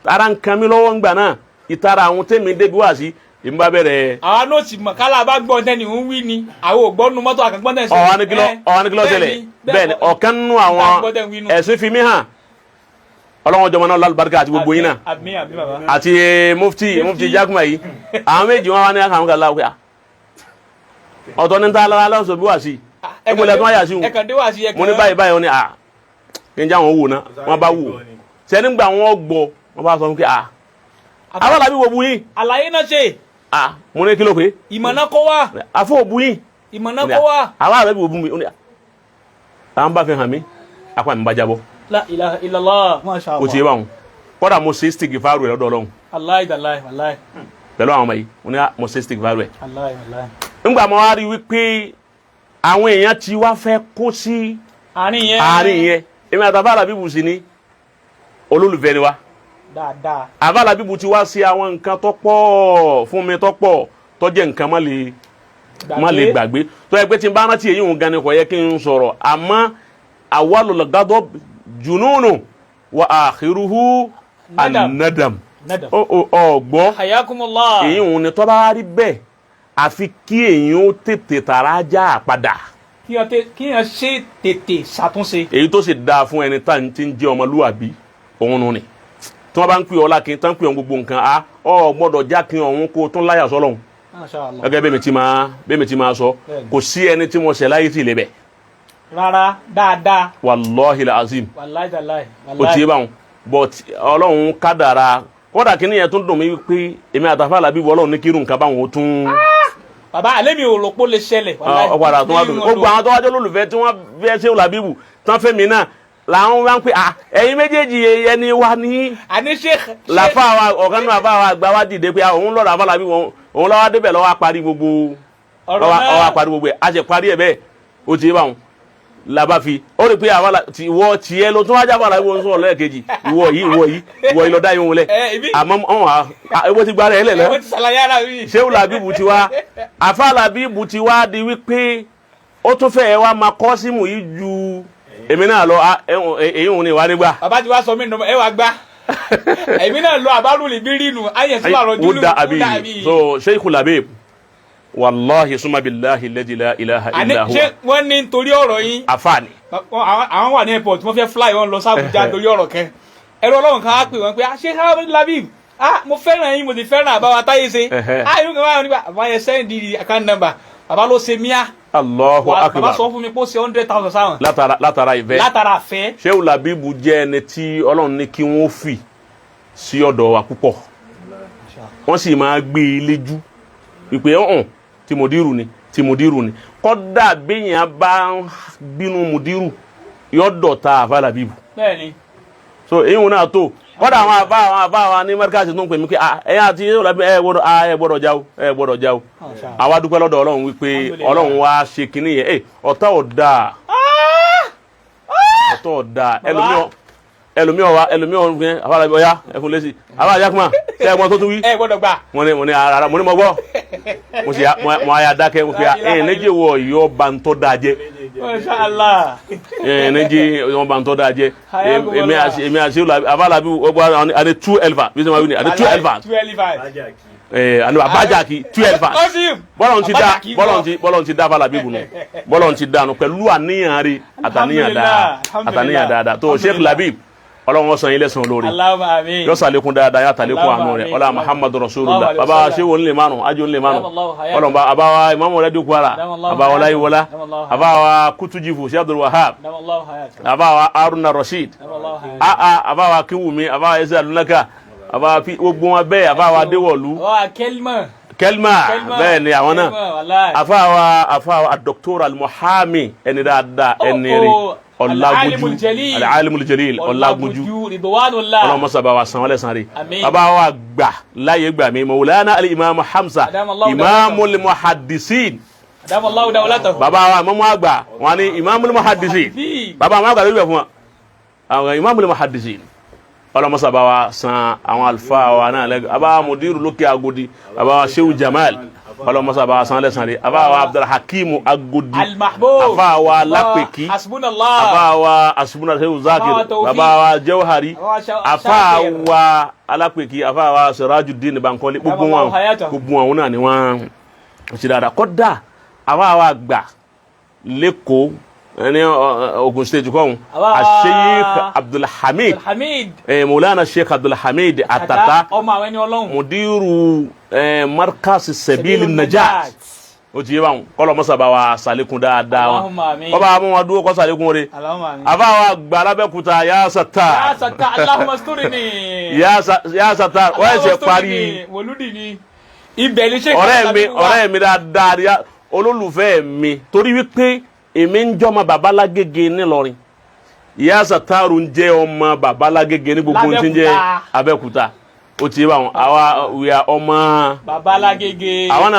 ara ń kan mi lọ́wọ́ ńgbà náà ìtara àwọn tẹ́mi débi wá sí èmi bá bẹ̀rẹ̀. àwa náà ti mọ̀ kálá bá gbọ́ tẹ́ni ń wí ni àwọn ò gbọ́ nu mọ́tò àkàngbọ́n tẹ̀ sí. ọ̀hán ní kìlọ̀ tẹ̀lẹ̀ bẹ́ẹ̀ ni ọ̀kan nínú àwọn ẹ̀sìn fi mí hàn ọlọ́wọ́n jọmọ náà lálùbáríkà àti gbogbo yín náà àti mufti Jakuma yìí àwọn méjì wọn wá ní àkàwọn kan láwùjọ ọ̀tọ̀ ní ta aláṣọ bí wà sí ẹgbẹ̀lẹ̀ tó wá yà sí wọn mo ní báyìí wọn ni kí n já wọn wò ná wọn bá wò sẹ́ni gbà wọn gbọ́ wọn bá sọ fún kí àwọn Labib wo bu yín. àlàyé náà ṣe. mo ní kí ló pé. ìmọ̀nà kọ́ wa. àfọ òbu yín. ìmọ̀nà kọ́ wa. àwọn Labib wo bu mi. àwọn bá fi hàn mí apá mi bá jábọ́. La ilaha illallah masha Allah. o ti yé báwọn kọ́dà mo ṣe stick fáwọn rẹ̀ lọ́dọ̀ Ọlọ́run. wàláì. pẹ̀lú àwọn ọmọ yìí mo ní mo ṣe stick fáwọn rẹ̀. wàláì. ńgbà mo wá rí wípé àwọn èèyàn ti wá fẹ́ kó sí àárín yẹn èmi àtàfà Làbíbù sí ni olólùfẹ́ ni wa dáadáa àfà Làbíbù ti wá sí àwọn nǹkan tó pọ̀ fún mi tó pọ̀ tó jẹ́ nǹkan má lè gbàgbé tó yẹ pé tí n bá rántí èyí òun gan ni kò yẹ kí n sọ̀rọ̀ àmọ́ awwalul ghadab jununu wa akhiruhu an-nadam ọgbọ́n hayakumullah èyí òun ni tó bá rí bẹ́ẹ̀ àfi kí èyàn ó tètè tààrà já padà kí yẹn ṣe tètè ṣàtúnṣe. èyí tó sì dáa fún ẹni tá ti ń jẹ́ ọmọlúwàbí òun nù ni tí wọ́n bá ń pè ọ́ lákin tán ń pè ọ́ gbogbo nǹkan á ọ gbọ́dọ̀ já kí ọ̀hún kó tún láyà sọ́lọ́hún gẹ́gẹ́ bẹ́ẹ̀ mi ti máa sọ kò sí ẹni tí mo ṣẹ̀ láyé tì lè bẹ̀. rárá dáadáa. wàlọ́hì azim wàláì ó ti yé báwọn but ọlọ́run kádàrá kódà kí nìyẹn tún dùn mí pé èmi àtàfà Làbíbù ọlọ́run ní kírun nǹkan báwọn ó tún. bàbá alẹ́ mi ò rò pé ó lè ṣẹlẹ̀. ọ̀padà tó wá dùn gbogbo àwọn tó wájú olólùfẹ́ tí wọ́n fẹ́ ṣe Làbíbù tán fẹ́ mi náà làwọn wá ń pè ẹ̀yin méjèèjì ẹni wa ní. àní sheikh. làfà wa ọ̀kan náà àfà wa àgbà wa dìde pé òun lọ́dọ̀ àfà Làbíbù òun lọ́wọ́ débẹ̀ lọ́wọ́ parí gbogbo ọwọ́ parí gbogbo ẹ̀ a ṣe parí ẹ̀ bẹ́ẹ̀ ó ti yé báwọn làbá fi ó rí pé àwọn ìwọ tiẹ̀ ló tún wájà fà Làbíbù ń sọ̀rọ̀ lẹ́ẹ̀kejì ìwọ yìí lọ dá yín wọlé àmọ́ ewo ti gbára ẹ̀ lẹ̀ lẹ́ Shehu Làbíbù ti wá àfà Làbíbù ti wá di wípé ó tún fẹ́ wá máa kọ́ símù yìí ju èmi náà lọ èyí òun ni wà nígbà. bàbá ti wá sọ mí nù ẹ wá gbá èmi náà lọ àbálùlì bí rínú ayé sí àrò jùlọ wúdà àbí so Sheikhu Labib wàláhi summa billahi alladhi la ilaha illa huwa. ṣé wọ́n ní nítorí ọ̀rọ̀ yín. àfààní. àwọn wà ní airport wọ́n fẹ́ fly wọn lọ sábùjá torí ọ̀rọ̀ kẹ́ ẹ̀rọ ọlọ́run kan á pè wọ́n pé Sheikh Labib mo fẹ́ràn yín mo sì fẹ́ràn àbáwá táyé ṣe inú kan wà nígbà àbáyẹ sẹ́ndì account number bàbá ló ṣe míà. Allahu akbar. bàbá sọ fún mi pé ó ṣe 100,000 sáwọn. látara ìfẹ́. látara àfẹ́. Shehu Labib jẹ́ ẹni tí ọlọ́run ní kí wọ́n fì sí ọ̀dọ̀ wa púpọ̀ wọ́n sì máa gbé e léjú ìpè ọ̀hún tí mùdírù ni kọ́dà béèyàn bá ń bínú mùdírù yóò dọ̀ta àfà Labib. bẹ́ẹ̀ni. so èyí wọn náà tó kọ́dà àwọn àbá wa ní mẹ́ríkàsì tó ń pè mí pé ẹ̀yìn àti ẹ gbọ́dọ̀ jáwó àwa dúpẹ́ lọ́dọ̀ ọlọ́run wípé ọlọ́run wá ṣe kínní yẹn ọ̀tá ọ̀dà ẹlòmíọ̀ gbẹ àfà Labib ọ̀yá ẹ̀fún lẹ́sì àbá àyàkùnmá ṣe ẹ̀gbọ́n tó tún wí. ẹ gbọ́dọ̀ gbà. mo ní ara mo ní mo gbọ́ mo àyà dákẹ́ mo fi ẹ̀ẹ́nẹ́jẹ̀ wọ ìyọ́ bá ń tọ́ da jẹ́. Mashallah. ẹ̀ẹ́nẹ́jẹ̀ wọ́n bá ń tọ́ da jẹ́ èmi àti àfà Labib ọgbà àti 2 elephant bí sọ ma wí ni àti 2 elephant. àni abájàkì 2 elephant. bọ́lọ̀ ti dá àfà Labib nù bọ́lọ̀ ti dá nù pẹ̀lú àníyàn rí àtàníyàn dáadáa tó Sheikh Labib ọlọ́run ọ̀sán yín lẹ́sàn olórí yóò sàlékún dáadáa yóò tàlékún àánú rẹ̀ ọlá Muhammadu Rasulullah bàbá ṣé wọn lè mánu ájú lè mánu ọlọ́run bá àbáwá Imamu rẹ̀ dúkwara àbáwá láyíwọlá àbáwá Kutujifu Sheikh Abdul Wahab àbáwá Haruna Rashid àbáwá Kiwumi àbáwá ẹsẹ̀ alunaka àbáwá gbogbo wọn bẹ́ẹ̀ àbáwá Adéwọ̀lú Kelma bẹ́ẹ̀ ni àwọn náà àfáwá Dr. Al-Muhami ẹni dáadáa ẹni rí Al-Alimul Jalil ọlágúnjú ọlọ́mọ sábà wa san wọlé san rí bàbá wa gbà láyé gbà mí Maulana al-Imam Hamza Imamul Muhaddisin bàbá wa Imam àgbà wọn ni Imamul Muhaddisin bàbá wọn àgbà lórí ẹ̀ fún wa àwọn Imamul Muhaddisin ọlọ́mọ sábà wa san àwọn alfa wa náà lẹ́gbẹ̀ẹ́ bàbá Mudiru lókè Agodi bàbá wa Shehu Jamal ọlọ́mọ sábà san lẹ́sàn rí àbáwa Abdulhakim Agodi àbáwa Lápèkí àbáwa Asubuna Shehu Zakir àbáwa Jawhari àbáwa Alápèkí àbáwa Sirajuddin Bankole gbogbo wọn náà ni wọ́n ṣe dáadáa kọ́dà àbáwa gbà lẹ́kọ̀ọ́ ní Ogun State kọ́hún Sheikh Abdulhamid Maulana Sheikh Abdulhamid Atata mudiru markas Sabil Najat o ti yé báwọn kọlọ mọ́sá bá wa sàlékún dáadáa wọn kọ́ bá wọn dúró kọ́ sàlékún rẹ̀ àbá wa gbà lábẹ́kúta ya Sattar Allahumma asturini ya Sattar wọ́n ẹ̀sẹ̀ parí ọ̀rẹ́ mi dáadáa olólùfẹ́ mi torí wípé èmi ń jọmọ babalágége nílọrin ya Sattar ń jẹ́ ọmọ babalágége ní gbogbo tí ń jẹ́ Abẹ́òkúta ó ti bá wọn àwa wíyà ọmọ bàbá alágége. àwọn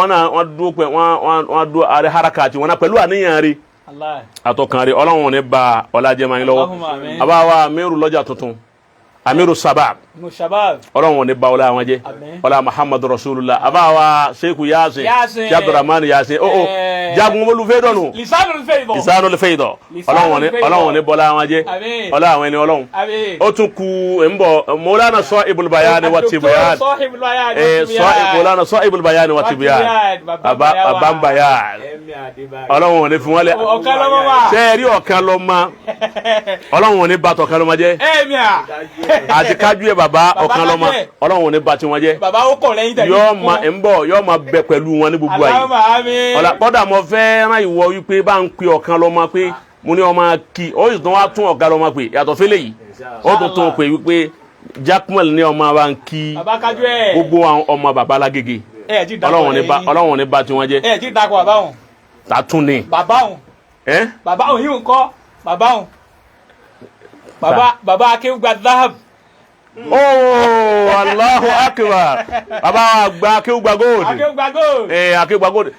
náà wọ́n dúró pẹ̀ wọ́n dúró àrẹ harakati wọn náà pẹ̀lú àníyàn rí Allah. àtọkàn rí ọlọ́run ní ba ọlájẹmọ́ yín lọ́wọ́ Allahumma amin. àbáwá amiru lọ́jà tuntun amiru sabab Mushabab. ọlọ́run ní ba ọlá wọn jẹ́ Amin. ọlá muhammadu rasulullah àbáwá seiku yasin Yasin. abdulrahman yasin jagun olùfẹ́ dọ̀nù Lisanul Faydh. ìsánú fẹ́ ìdọ̀ ọlọ́run ní bọ́lá wọn jẹ́ Amin. ọlá àwọn ẹni ọlọ́run Amin. ó tún ku ń bọ̀ mọ́lánà sọ ibùlbayani wa tibuyan Sahibul Bayan wa Tibyan. mọ́lánà sọ ibùlbayani wa tibuyan abambayan ẹ̀mí àdébáyé. ọlọ́run ní fún wọn lẹ Ọ̀kan lọ́mọ wa. sẹ́ẹ̀rí ọ̀kan lọ́mọ ọlọ́run ní bàtọ̀ ọ̀kan lọ́mọ jẹ́ Emia. àti kájú ẹ̀ bàbá ọ̀kan lọ́mọ kájú ẹ̀. ọlọ́run ní bàtí wọn jẹ́ Bàbá ó kọ̀ lẹ́yìn tẹ̀lé. yóò máa bẹ pẹ̀lú wọn ní gbogbo ayé Allahumma amin. ọ̀la kọ́dà mo fẹ́ rán ìwọ wípé bá ń pe ọ̀kan lọ́mọ pé mo ní ọmọ kí ó sì tún wá tún ọ̀gá lọ́mọ pé yàtọ̀ fẹ́lẹ̀ yìí ó tún tún pé wípé Jaqmal ní ọmọ bá ń kí Bàbá kájú ẹ̀. gbogbo àwọn ọmọ bàbá alágége Ẹ ti dákọ̀ ọlọ́run ní bá tí wọ́n jẹ́ Ẹ ti dákọ̀ bàbá òun. tàtún ni Bàbá òun. ẹ́ Bàbá òun yìí ń kọ́. Bàbá òun. Bàbá akéwùgbà Dhahab. oh Allahu akbar bàbá àgbà akéwùgbà gold Akéwùgbà Gold. akéwùgbà gold